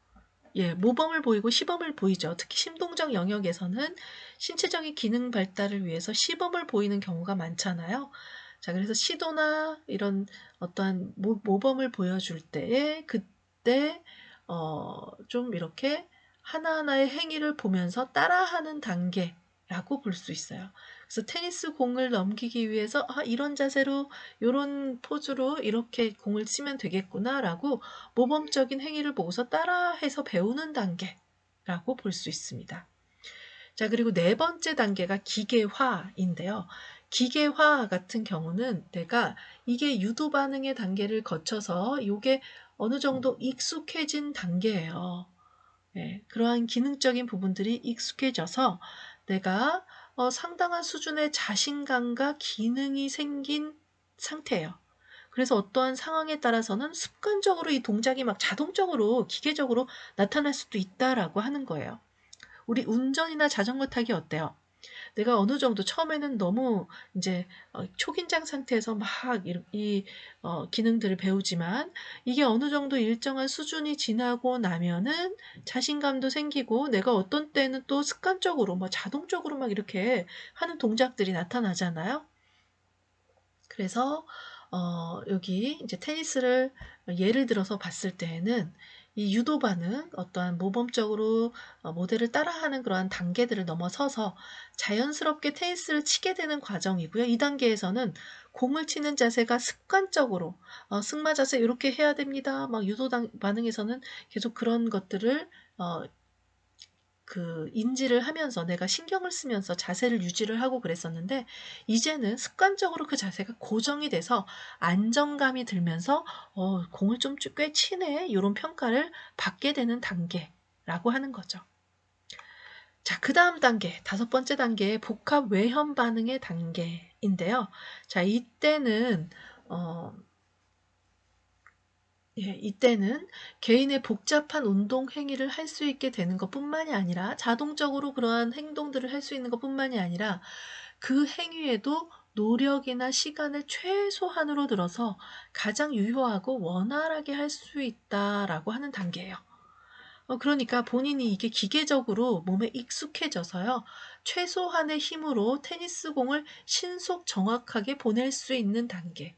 모범을 보이고 시범을 보이죠. 특히 심동적 영역에서는 신체적인 기능 발달을 위해서 시범을 보이는 경우가 많잖아요. 자, 그래서 시도나 이런 어떠한 모범을 보여줄 때에 그때 좀 이렇게 하나하나의 행위를 보면서 따라하는 단계라고 볼 수 있어요. 그래서 테니스 공을 넘기기 위해서 이런 자세로 이런 포즈로 이렇게 공을 치면 되겠구나라고 모범적인 행위를 보고서 따라해서 배우는 단계라고 볼 수 있습니다. 자, 그리고 네 번째 단계가 기계화인데요. 기계화 같은 경우는 내가 이게 유도 반응의 단계를 거쳐서 이게 어느 정도 익숙해진 단계예요. 그러한 기능적인 부분들이 익숙해져서 내가 상당한 수준의 자신감과 기능이 생긴 상태예요. 그래서 어떠한 상황에 따라서는 습관적으로 이 동작이 막 자동적으로 기계적으로 나타날 수도 있다라고 하는 거예요. 우리 운전이나 자전거 타기 어때요? 내가 어느 정도 처음에는 너무 이제 초긴장 상태에서 막 이 기능들을 배우지만 이게 어느 정도 일정한 수준이 지나고 나면은 자신감도 생기고 내가 어떤 때는 또 습관적으로 자동적으로 막 이렇게 하는 동작들이 나타나잖아요. 그래서 여기 이제 테니스를 예를 들어서 봤을 때에는 이 유도 반응, 어떠한 모범적으로 모델을 따라하는 그러한 단계들을 넘어서서 자연스럽게 테니스를 치게 되는 과정이고요. 이 단계에서는 공을 치는 자세가 습관적으로 승마 자세 이렇게 해야 됩니다. 막 유도 반응에서는 계속 그런 것들을 인지를 하면서 내가 신경을 쓰면서 자세를 유지를 하고 그랬었는데 이제는 습관적으로 그 자세가 고정이 돼서 안정감이 들면서 공을 좀 꽤 치네 이런 평가를 받게 되는 단계라고 하는 거죠. 자, 그 다음 단계, 5번째 단계의 복합 외현 반응의 단계인데요. 자, 이때는 예, 이때는 개인의 복잡한 운동 행위를 할 수 있게 되는 것뿐만이 아니라 자동적으로 그러한 행동들을 할 수 있는 것뿐만이 아니라 그 행위에도 노력이나 시간을 최소한으로 들어서 가장 유효하고 원활하게 할 수 있다라고 하는 단계예요. 그러니까 본인이 이게 기계적으로 몸에 익숙해져서요. 최소한의 힘으로 테니스 공을 신속 정확하게 보낼 수 있는 단계.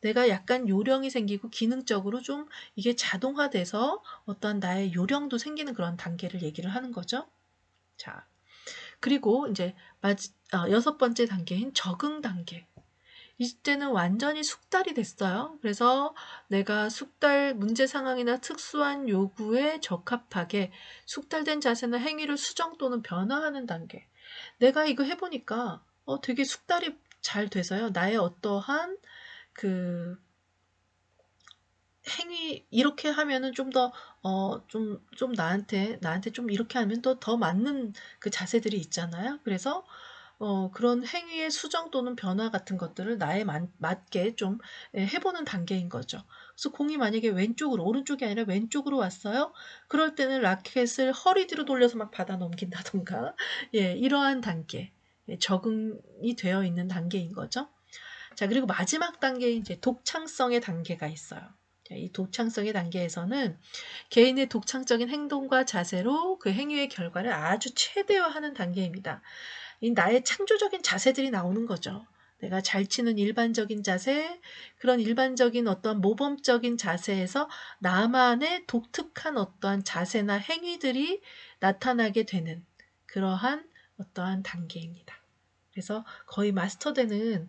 내가 약간 요령이 생기고 기능적으로 좀 이게 자동화돼서 어떤 나의 요령도 생기는 그런 단계를 얘기를 하는 거죠. 자, 그리고 이제 여섯 번째 단계인 적응 단계. 이때는 완전히 숙달이 됐어요. 그래서 내가 숙달 문제 상황이나 특수한 요구에 적합하게 숙달된 자세나 행위를 수정 또는 변화하는 단계. 내가 이거 해보니까 되게 숙달이 잘 돼서요. 나의 어떠한 그 행위 이렇게 하면은 좀 더 좀 나한테 좀 이렇게 하면 더 맞는 그 자세들이 있잖아요. 그래서 그런 행위의 수정 또는 변화 같은 것들을 나에 맞게 좀 해보는 단계인 거죠. 그래서 공이 만약에 왼쪽으로, 오른쪽이 아니라 왼쪽으로 왔어요. 그럴 때는 라켓을 허리 뒤로 돌려서 막 받아 넘긴다던가, 예, 이러한 단계, 예, 적응이 되어 있는 단계인 거죠. 자, 그리고 마지막 단계인 이제 독창성의 단계가 있어요. 자, 이 독창성의 단계에서는 개인의 독창적인 행동과 자세로 그 행위의 결과를 아주 최대화하는 단계입니다. 이 나의 창조적인 자세들이 나오는 거죠. 내가 잘 치는 일반적인 자세, 그런 일반적인 어떤 모범적인 자세에서 나만의 독특한 어떠한 자세나 행위들이 나타나게 되는 그러한 어떠한 단계입니다. 그래서 거의 마스터되는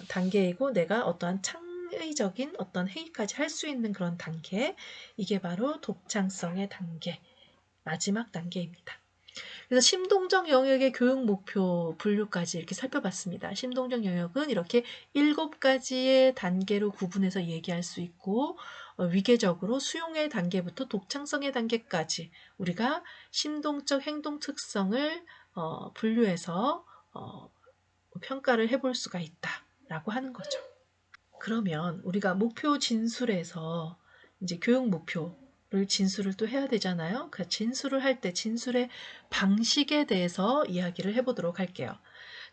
단계이고 내가 어떠한 창의적인 어떤 행위까지 할 수 있는 그런 단계, 이게 바로 독창성의 단계, 마지막 단계입니다. 그래서 심동적 영역의 교육 목표 분류까지 이렇게 살펴봤습니다. 심동적 영역은 이렇게 7가지의 단계로 구분해서 얘기할 수 있고 위계적으로 수용의 단계부터 독창성의 단계까지 우리가 심동적 행동 특성을 분류해서 평가를 해볼 수가 있다라고 하는 거죠. 그러면 우리가 목표 진술에서 이제 교육 목표를 진술을 또 해야 되잖아요. 그 진술을 할 때 진술의 방식에 대해서 이야기를 해보도록 할게요.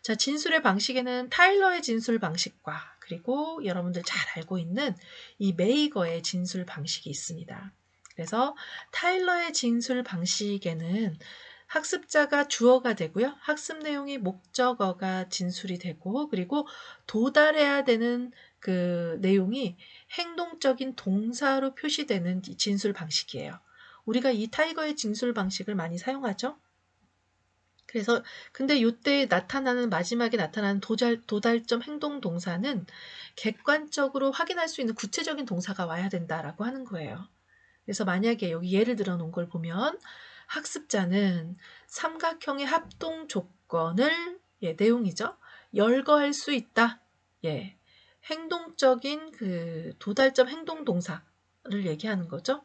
자, 진술의 방식에는 타일러의 진술 방식과 그리고 여러분들 잘 알고 있는 이 메이거의 진술 방식이 있습니다. 그래서 타일러의 진술 방식에는 학습자가 주어가 되고요. 학습 내용이 목적어가 진술이 되고 그리고 도달해야 되는 그 내용이 행동적인 동사로 표시되는 진술 방식이에요. 우리가 이 타이거의 진술 방식을 많이 사용하죠. 그래서 근데 이때 마지막에 나타나는 도달점 행동 동사는 객관적으로 확인할 수 있는 구체적인 동사가 와야 된다라고 하는 거예요. 그래서 만약에 여기 예를 들어 놓은 걸 보면 학습자는 삼각형의 합동 조건을 내용이죠. 열거할 수 있다. 예. 행동적인 그 도달점 행동 동사를 얘기하는 거죠.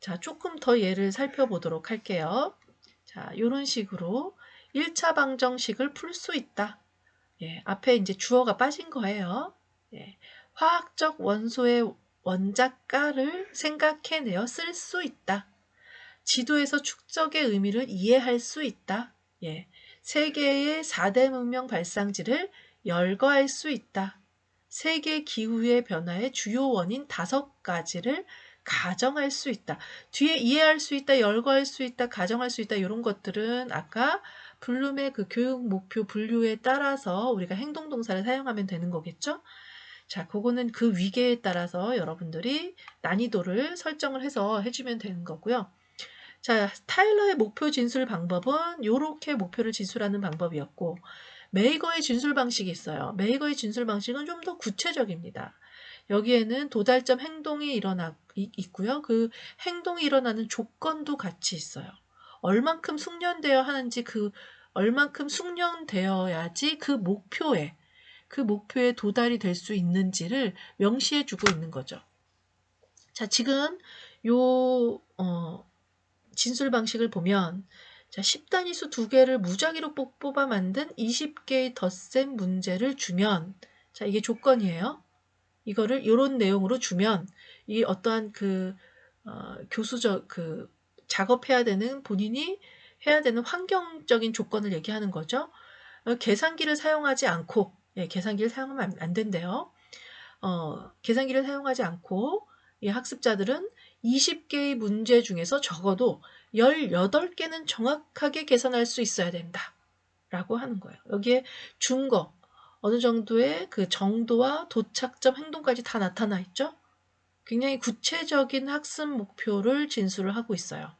자, 조금 더 예를 살펴보도록 할게요. 자, 이런 식으로 1차 방정식을 풀 수 있다. 예, 앞에 이제 주어가 빠진 거예요. 예, 화학적 원소의 원자가를 생각해내어 쓸 수 있다. 지도에서 축적의 의미를 이해할 수 있다. 예, 세계의 4대 문명 발상지를 열거할 수 있다. 세계 기후의 변화의 주요 원인 5가지를 가정할 수 있다. 뒤에 이해할 수 있다, 열거할 수 있다, 가정할 수 있다 이런 것들은 아까 블룸의 그 교육 목표 분류에 따라서 우리가 행동 동사를 사용하면 되는 거겠죠? 자, 그거는 그 위계에 따라서 여러분들이 난이도를 설정을 해서 해주면 되는 거고요. 자, 타일러의 목표 진술 방법은 이렇게 목표를 진술하는 방법이었고 메이거의 진술 방식이 있어요. 메이거의 진술 방식은 좀 더 구체적입니다. 여기에는 도달점 행동이 있고요. 그 행동이 일어나는 조건도 같이 있어요. 얼만큼 숙련되어야 하는지 얼만큼 숙련되어야지 그 목표에 도달이 될 수 있는지를 명시해 주고 있는 거죠. 자, 지금 요 진술 방식을 보면 자, 10단위수 2개를 무작위로 뽑아 만든 20개의 덧셈 문제를 주면 자, 이게 조건이에요. 이거를 이런 내용으로 주면 이 어떠한 교수적 작업해야 되는 본인이 해야 되는 환경적인 조건을 얘기하는 거죠. 계산기를 사용하지 않고 계산기를 사용하면 안 된대요. 계산기를 사용하지 않고 이 학습자들은 20개의 문제 중에서 적어도 18개는 정확하게 계산할 수 있어야 된다. 라고 하는 거예요. 여기에 준거, 어느 정도의 그 정도와 도착점 행동까지 다 나타나 있죠? 굉장히 구체적인 학습 목표를 진술을 하고 있어요.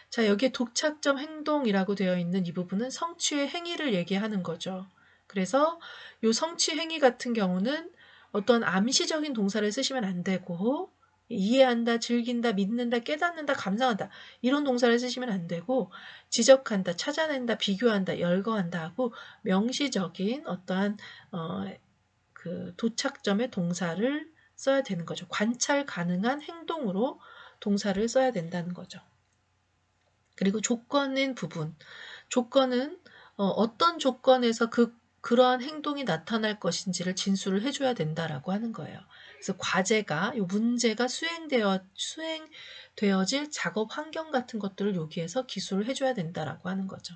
자, 여기에 도착점 행동이라고 되어 있는 이 부분은 성취의 행위를 얘기하는 거죠. 그래서 이 성취 행위 같은 경우는 어떤 암시적인 동사를 쓰시면 안 되고 이해한다, 즐긴다, 믿는다, 깨닫는다, 감상한다 이런 동사를 쓰시면 안 되고 지적한다, 찾아낸다, 비교한다, 열거한다 하고 명시적인 어떠한 도착점의 동사를 써야 되는 거죠. 관찰 가능한 행동으로 동사를 써야 된다는 거죠. 그리고 조건인 부분. 조건은 어떤 조건에서 그러한 행동이 나타날 것인지를 진술을 해줘야 된다라고 하는 거예요. 그래서 과제가, 이 문제가 수행되어질 작업 환경 같은 것들을 여기에서 기술을 해줘야 된다라고 하는 거죠.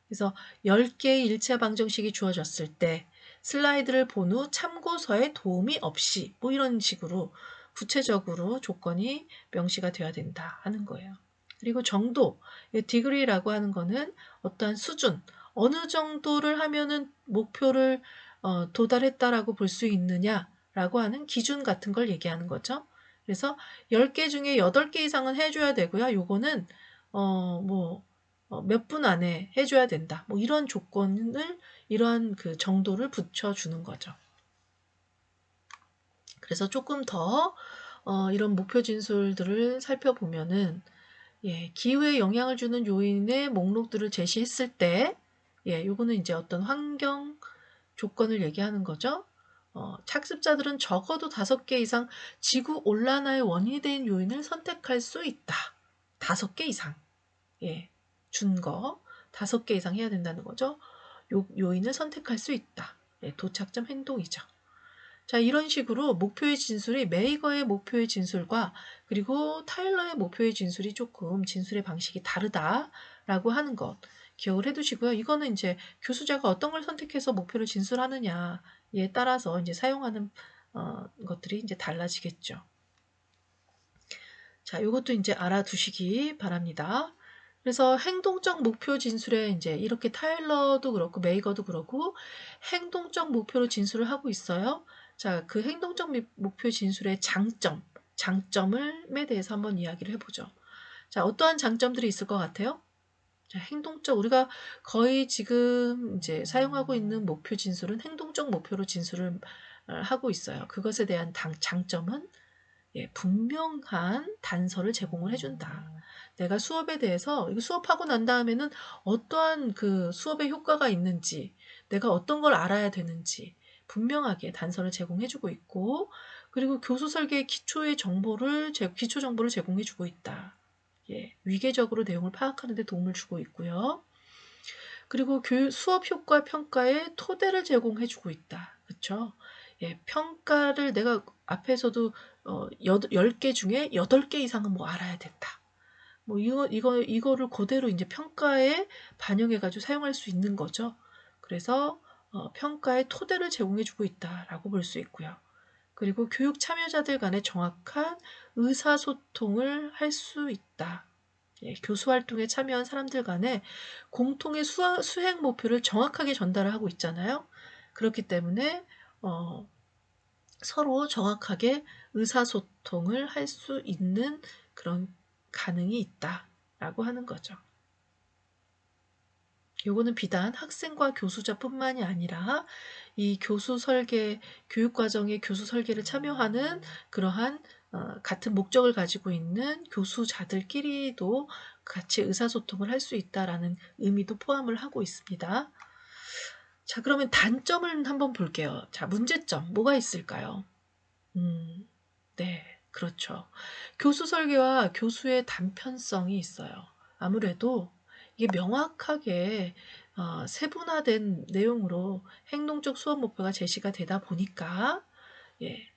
그래서 10개의 일차 방정식이 주어졌을 때 슬라이드를 본 후 참고서에 도움이 없이 뭐 이런 식으로 구체적으로 조건이 명시가 되어야 된다 하는 거예요. 그리고 정도, degree라고 하는 거는 어떠한 수준, 어느 정도를 하면은 목표를 도달했다라고 볼 수 있느냐라고 하는 기준 같은 걸 얘기하는 거죠. 그래서 10개 중에 8개 이상은 해줘야 되고요. 요거는 몇 분 안에 해줘야 된다. 뭐 이런 조건을 이러한 그 정도를 붙여주는 거죠. 그래서 조금 더 이런 목표 진술들을 살펴보면은 기후에 영향을 주는 요인의 목록들을 제시했을 때 요거는 이제 어떤 환경 조건을 얘기하는 거죠. 학습자들은 적어도 5개 이상 지구 온난화의 원인이 된 요인을 선택할 수 있다. 5개 이상. 준 거 5개 이상 해야 된다는 거죠. 요인을 선택할 수 있다. 도착점 행동이죠. 자, 이런 식으로 목표의 진술이 메이거의 목표의 진술과 그리고 타일러의 목표의 진술이 조금 진술의 방식이 다르다라고 하는 것 기억을 해두시고요. 이거는 이제 교수자가 어떤 걸 선택해서 목표를 진술하느냐에 따라서 이제 사용하는 것들이 이제 달라지겠죠. 자, 이것도 이제 알아두시기 바랍니다. 그래서 행동적 목표 진술에 이제 이렇게 타일러도 그렇고 메이거도 그렇고 행동적 목표로 진술을 하고 있어요. 자, 그 행동적 목표 진술의 장점에 대해서 한번 이야기를 해보죠. 자, 어떠한 장점들이 있을 것 같아요? 자, 행동적, 우리가 거의 지금 이제 사용하고 있는 목표 진술은 행동적 목표로 진술을 하고 있어요. 그것에 대한 장점은 분명한 단서를 제공을 해준다. 내가 수업에 대해서 이거 수업하고 난 다음에는 어떠한 그 수업의 효과가 있는지, 내가 어떤 걸 알아야 되는지 분명하게 단서를 제공해주고 있고, 그리고 교수 설계의 기초 정보를 제공해주고 있다. 위계적으로 내용을 파악하는 데 도움을 주고 있고요. 그리고 수업 효과 평가에 토대를 제공해주고 있다. 그렇죠? 평가를 내가 앞에서도 10개 중에 8개 이상은 뭐 알아야 된다. 뭐 이거를 그대로 이제 평가에 반영해가지고 사용할 수 있는 거죠. 그래서 평가의 토대를 제공해주고 있다라고 볼 수 있고요. 그리고 교육 참여자들 간에 정확한 의사소통을 할 수 있다. 교수 활동에 참여한 사람들 간에 공통의 수행 목표를 정확하게 전달을 하고 있잖아요. 그렇기 때문에 서로 정확하게 의사소통을 할 수 있는 그런 가능이 있다라고 하는 거죠. 요거는 비단 학생과 교수자뿐만이 아니라 이 교육과정의 교수 설계를 참여하는 그러한 같은 목적을 가지고 있는 교수자들끼리도 같이 의사소통을 할 수 있다라는 의미도 포함을 하고 있습니다. 자, 그러면 단점을 한번 볼게요. 자, 문제점 뭐가 있을까요? 네, 그렇죠. 교수 설계와 교수의 단편성이 있어요. 아무래도 이게 명확하게 세분화된 내용으로 행동적 수업 목표가 제시가 되다 보니까 예,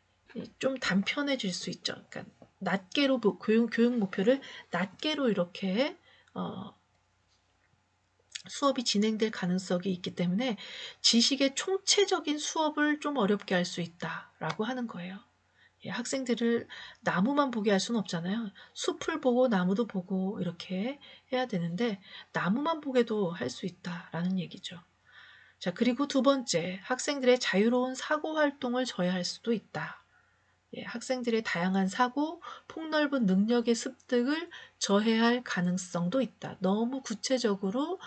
좀 단편해질 수 있죠. 그러니까 낱개로 교육 목표를 낱개로 이렇게 수업이 진행될 가능성이 있기 때문에 지식의 총체적인 수업을 좀 어렵게 할 수 있다라고 하는 거예요. 예, 학생들을 나무만 보게 할 수는 없잖아요. 숲을 보고 나무도 보고 이렇게 해야 되는데 나무만 보게도 할 수 있다라는 얘기죠. 자, 그리고 두 번째, 학생들의 자유로운 사고 활동을 저해할 수도 있다. 예, 학생들의 다양한 사고, 폭넓은 능력의 습득을 저해할 가능성도 있다. 너무 구체적으로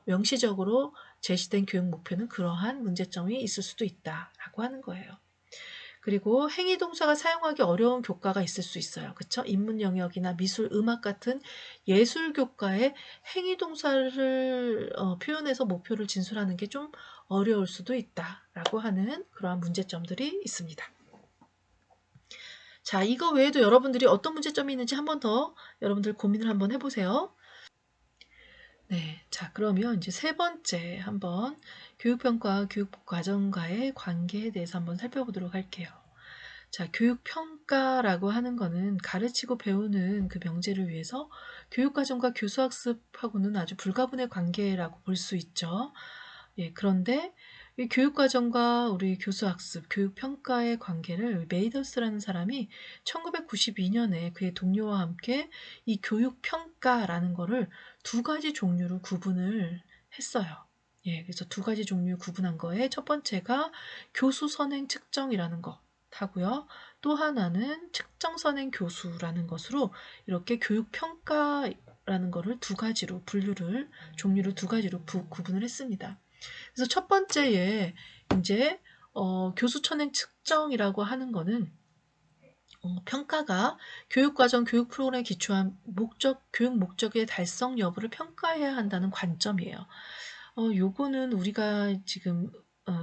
명시적으로 제시된 교육 목표는 그러한 문제점이 있을 수도 있다라고 하는 거예요. 그리고 행위동사가 사용하기 어려운 교과가 있을 수 있어요. 그쵸? 인문 영역이나 미술, 음악 같은 예술 교과에 행위동사를 표현해서 목표를 진술하는 게 좀 어려울 수도 있다라고 하는 그러한 문제점들이 있습니다. 자, 이거 외에도 여러분들이 어떤 문제점이 있는지 한 번 더 여러분들 고민을 한번 해보세요. 네, 자, 그러면 이제 세 번째 한번 교육평가와 교육과정과의 관계에 대해서 한번 살펴보도록 할게요. 자, 교육평가라고 하는 거는 가르치고 배우는 그 명제를 위해서 교육과정과 교수학습하고는 아주 불가분의 관계라고 볼 수 있죠. 예, 그런데 이 교육과정과 우리 교수학습, 교육평가의 관계를 메이더스라는 사람이 1992년에 그의 동료와 함께 이 교육평가라는 거를 두 가지 종류로 구분을 했어요. 예, 그래서 두 가지 종류 구분한 거에 첫 번째가 교수 선행 측정이라는 거 하고요. 또 하나는 측정 선행 교수라는 것으로 이렇게 교육평가라는 거를 두 가지로 종류를 두 가지로 구분을 했습니다. 그래서 첫 번째에 이제 교수 선행 측정이라고 하는 거는 평가가 교육과정, 교육 프로그램에 기초한 교육 목적의 달성 여부를 평가해야 한다는 관점이에요. 요거는 우리가 지금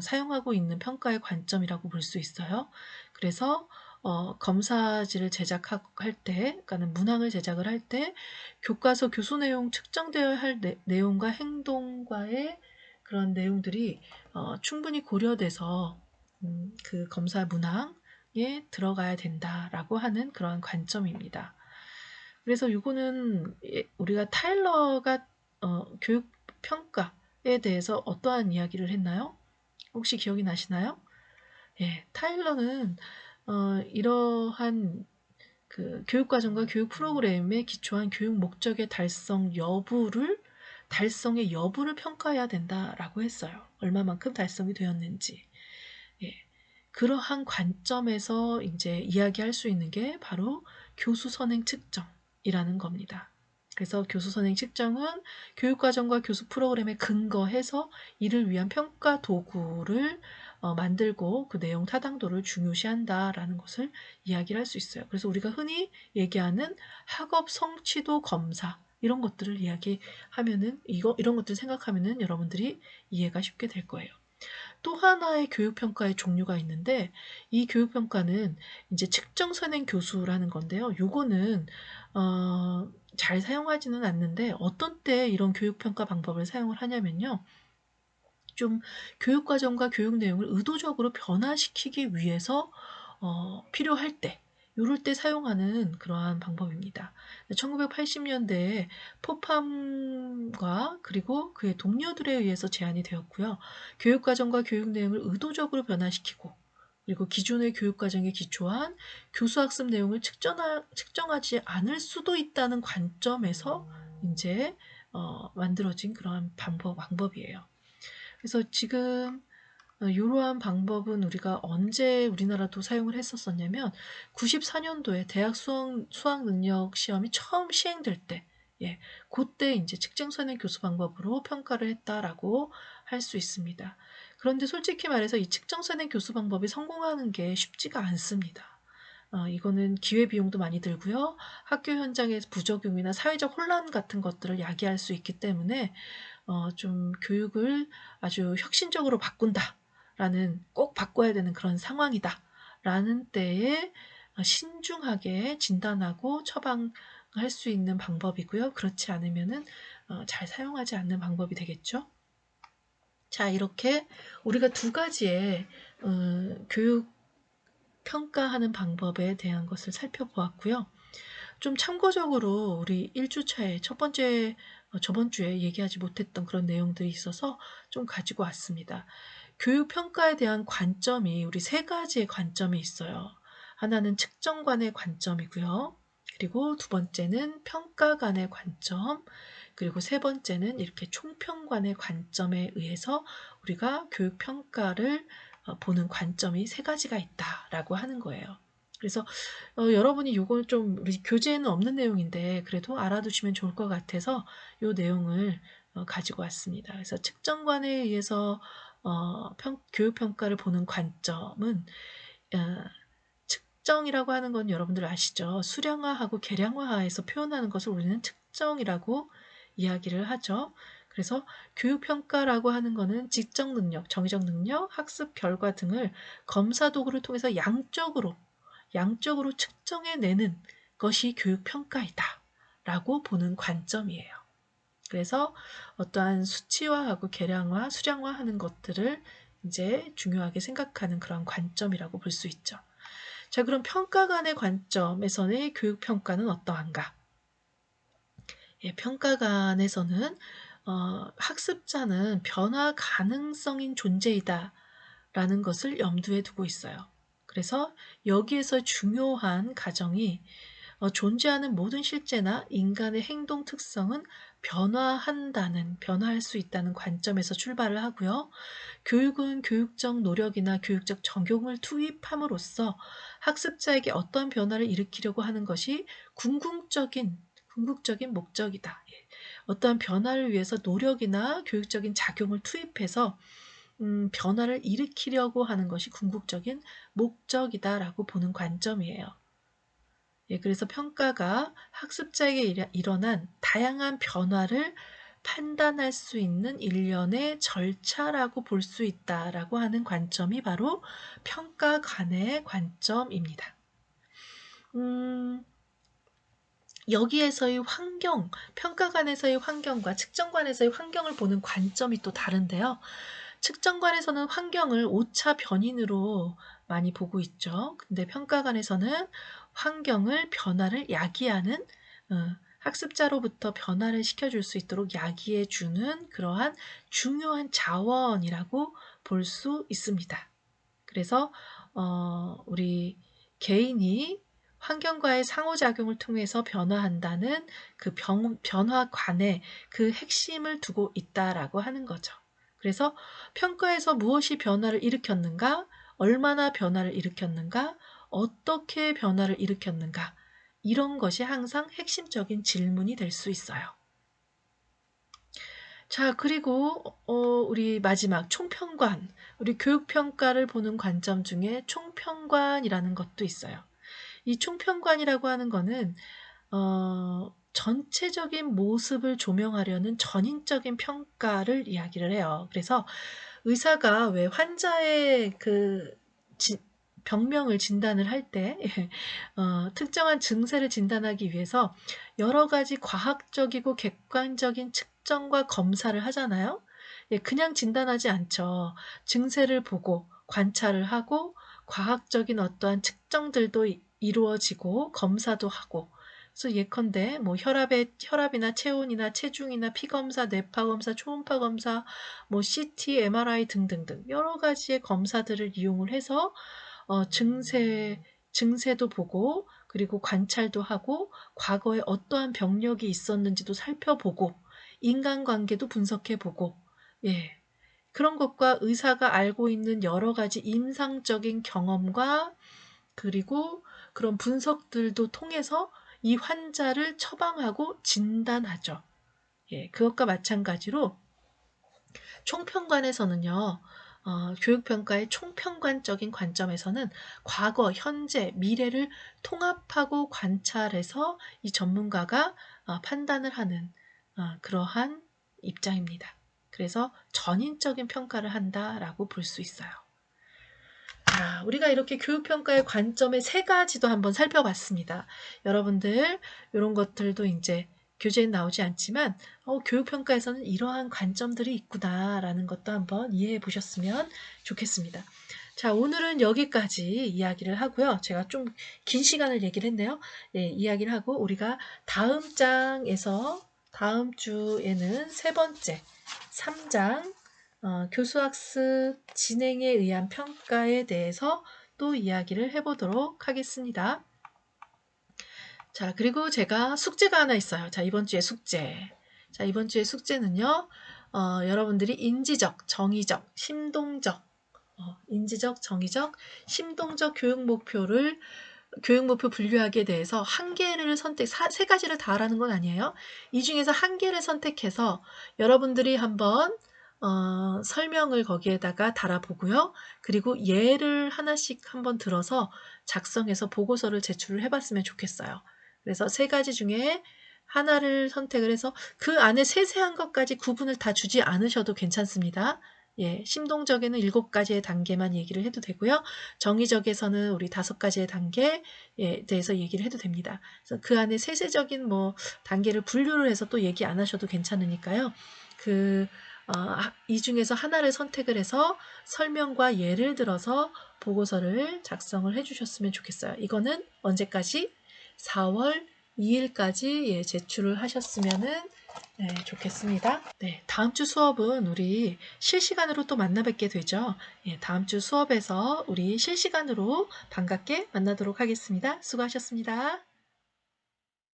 사용하고 있는 평가의 관점이라고 볼 수 있어요. 그래서 검사지를 제작할 때, 그러니까 문항을 제작을 할 때 교과서 교수 내용 측정되어야 할 내용과 행동과의 그런 내용들이 충분히 고려돼서 그 검사 문항에 들어가야 된다라고 하는 그런 관점입니다. 그래서 이거는 우리가 타일러가 교육 평가에 대해서 어떠한 이야기를 했나요? 혹시 기억이 나시나요? 예, 타일러는 이러한 그 교육과정과 교육 프로그램에 기초한 교육 목적의 달성의 여부를 평가해야 된다라고 했어요. 얼마만큼 달성이 되었는지. 예, 그러한 관점에서 이제 이야기할 수 있는 게 바로 교수 선행 측정이라는 겁니다. 그래서 교수 선행 측정은 교육과정과 교수 프로그램에 근거해서 이를 위한 평가 도구를 만들고 그 내용 타당도를 중요시한다라는 것을 이야기를 할 수 있어요. 그래서 우리가 흔히 얘기하는 학업 성취도 검사 이런 것들을 이야기하면은 이런 것들 생각하면은 여러분들이 이해가 쉽게 될 거예요. 또 하나의 교육평가의 종류가 있는데 이 교육평가는 이제 측정 선행 교수라는 건데요. 요거는 잘 사용하지는 않는데 어떤 때 이런 교육평가 방법을 사용을 하냐면요. 좀 교육과정과 교육 내용을 의도적으로 변화시키기 위해서 필요할 때 요럴 때 사용하는 그러한 방법입니다. 1980년대에 포팜과 그리고 그의 동료들에 의해서 제안이 되었고요. 교육과정과 교육 내용을 의도적으로 변화시키고 그리고 기존의 교육과정에 기초한 교수학습 내용을 측정하지 않을 수도 있다는 관점에서 이제 만들어진 그러한 방법이에요. 그래서 지금 이러한 방법은 우리가 언제 우리나라도 사용을 했었었냐면 94년도에 대학 수학 능력 시험이 처음 시행될 때 예, 그때 이제 측정선행 교수 방법으로 평가를 했다라고 할 수 있습니다. 그런데 솔직히 말해서 이 측정선행 교수 방법이 성공하는 게 쉽지가 않습니다. 이거는 기회비용도 많이 들고요. 학교 현장에서 부적용이나 사회적 혼란 같은 것들을 야기할 수 있기 때문에 좀 교육을 아주 혁신적으로 바꾼다라는 꼭 바꿔야 되는 그런 상황이다라는 때에 신중하게 진단하고 처방할 수 있는 방법이고요. 그렇지 않으면은 잘 사용하지 않는 방법이 되겠죠. 자, 이렇게 우리가 두 가지의 교육 평가하는 방법에 대한 것을 살펴보았고요. 좀 참고적으로 우리 1주차에 첫 번째 저번 주에 얘기하지 못했던 그런 내용들이 있어서 좀 가지고 왔습니다. 교육 평가에 대한 관점이 우리 세 가지의 관점이 있어요. 하나는 측정관의 관점이고요. 그리고 두 번째는 평가관의 관점, 그리고 세 번째는 이렇게 총평관의 관점에 의해서 우리가 교육 평가를 보는 관점이 세 가지가 있다라고 하는 거예요. 그래서 여러분이 요걸 좀 우리 교재에는 없는 내용인데 그래도 알아두시면 좋을 것 같아서 요 내용을 가지고 왔습니다. 그래서 측정관에 의해서 교육 평가를 보는 관점은 측정이라고 하는 건 여러분들 아시죠? 수량화하고 계량화해서 표현하는 것을 우리는 측정이라고 이야기를 하죠. 그래서 교육 평가라고 하는 거는 지적 능력, 정의적 능력, 학습 결과 등을 검사 도구를 통해서 양적으로 측정해내는 것이 교육평가이다 라고 보는 관점이에요. 그래서 어떠한 수치화하고 계량화, 수량화하는 것들을 이제 중요하게 생각하는 그런 관점이라고 볼 수 있죠. 자, 그럼 평가관의 관점에서의 교육평가는 어떠한가? 예, 평가관에서는 학습자는 변화 가능성인 존재이다 라는 것을 염두에 두고 있어요. 그래서 여기에서 중요한 가정이 존재하는 모든 실제나 인간의 행동 특성은 변화할 수 있다는 관점에서 출발을 하고요. 교육은 교육적 노력이나 교육적 적용을 투입함으로써 학습자에게 어떤 변화를 일으키려고 하는 것이 궁극적인 목적이다. 예. 어떠한 변화를 위해서 노력이나 교육적인 작용을 투입해서 변화를 일으키려고 하는 것이 궁극적인 목적이다라고 보는 관점이에요. 예, 그래서 평가가 학습자에게 일어난 다양한 변화를 판단할 수 있는 일련의 절차라고 볼 수 있다라고 하는 관점이 바로 평가관의 관점입니다. 여기에서의 환경, 평가관에서의 환경과 측정관에서의 환경을 보는 관점이 또 다른데요. 측정관에서는 환경을 오차 변인으로 많이 보고 있죠. 근데 평가관에서는 환경을 변화를 야기하는 학습자로부터 변화를 시켜줄 수 있도록 야기해주는 그러한 중요한 자원이라고 볼 수 있습니다. 그래서 우리 개인이 환경과의 상호작용을 통해서 변화한다는 그 변화관에 그 핵심을 두고 있다라고 하는 거죠. 그래서 평가에서 무엇이 변화를 일으켰는가, 얼마나 변화를 일으켰는가, 어떻게 변화를 일으켰는가, 이런 것이 항상 핵심적인 질문이 될 수 있어요. 자, 그리고 우리 마지막 총평관, 우리 교육평가를 보는 관점 중에 총평관이라는 것도 있어요. 이 총평관이라고 하는 거는 전체적인 모습을 조명하려는 전인적인 평가를 이야기를 해요. 그래서 의사가 왜 환자의 그 병명을 진단을 할 때 특정한 증세를 진단하기 위해서 여러 가지 과학적이고 객관적인 측정과 검사를 하잖아요. 예, 그냥 진단하지 않죠. 증세를 보고 관찰을 하고 과학적인 어떠한 측정들도 이루어지고 검사도 하고. 그래서 예컨대 뭐 혈압이나 체온이나 체중이나 피검사, 뇌파검사, 초음파 검사, 뭐 CT, MRI 등등등 여러 가지의 검사들을 이용을 해서 증세도 보고 그리고 관찰도 하고 과거에 어떠한 병력이 있었는지도 살펴보고 인간관계도 분석해보고 예. 그런 것과 의사가 알고 있는 여러 가지 임상적인 경험과 그리고 그런 분석들도 통해서 이 환자를 처방하고 진단하죠. 예, 그것과 마찬가지로 총평관에서는요. 교육평가의 총평관적인 관점에서는 과거, 현재, 미래를 통합하고 관찰해서 이 전문가가 판단을 하는 그러한 입장입니다. 그래서 전인적인 평가를 한다라고 볼 수 있어요. 우리가 이렇게 교육평가의 관점의 세 가지도 한번 살펴봤습니다. 여러분들 이런 것들도 이제 교재에 나오지 않지만 교육평가에서는 이러한 관점들이 있구나라는 것도 한번 이해해 보셨으면 좋겠습니다. 자, 오늘은 여기까지 이야기를 하고요. 제가 좀 긴 시간을 얘기를 했네요. 예, 이야기를 하고 우리가 다음 장에서 다음 주에는 세 번째 3장 교수학습 진행에 의한 평가에 대해서 또 이야기를 해보도록 하겠습니다. 자, 그리고 제가 숙제가 하나 있어요. 자, 이번 주에 숙제. 자, 이번 주에 숙제는요. 여러분들이 인지적, 정의적, 심동적, 인지적, 정의적, 심동적 교육 목표 분류하기에 대해서 한 개를 세 가지를 다 하라는 건 아니에요. 이 중에서 한 개를 선택해서 여러분들이 한번 설명을 거기에다가 달아보고요. 그리고 예를 하나씩 한번 들어서 작성해서 보고서를 제출을 해봤으면 좋겠어요. 그래서 세 가지 중에 하나를 선택을 해서 그 안에 세세한 것까지 구분을 다 주지 않으셔도 괜찮습니다. 예, 심동적에는 7가지의 단계만 얘기를 해도 되고요. 정의적에서는 우리 5가지의 단계에 대해서 얘기를 해도 됩니다. 그래서 그 안에 세세적인 단계를 분류를 해서 또 얘기 안 하셔도 괜찮으니까요. 이 중에서 하나를 선택을 해서 설명과 예를 들어서 보고서를 작성을 해주셨으면 좋겠어요. 이거는 언제까지? 4월 2일까지 제출을 하셨으면 좋겠습니다. 네, 다음 주 수업은 우리 실시간으로 또 만나 뵙게 되죠. 다음 주 수업에서 우리 실시간으로 반갑게 만나도록 하겠습니다. 수고하셨습니다.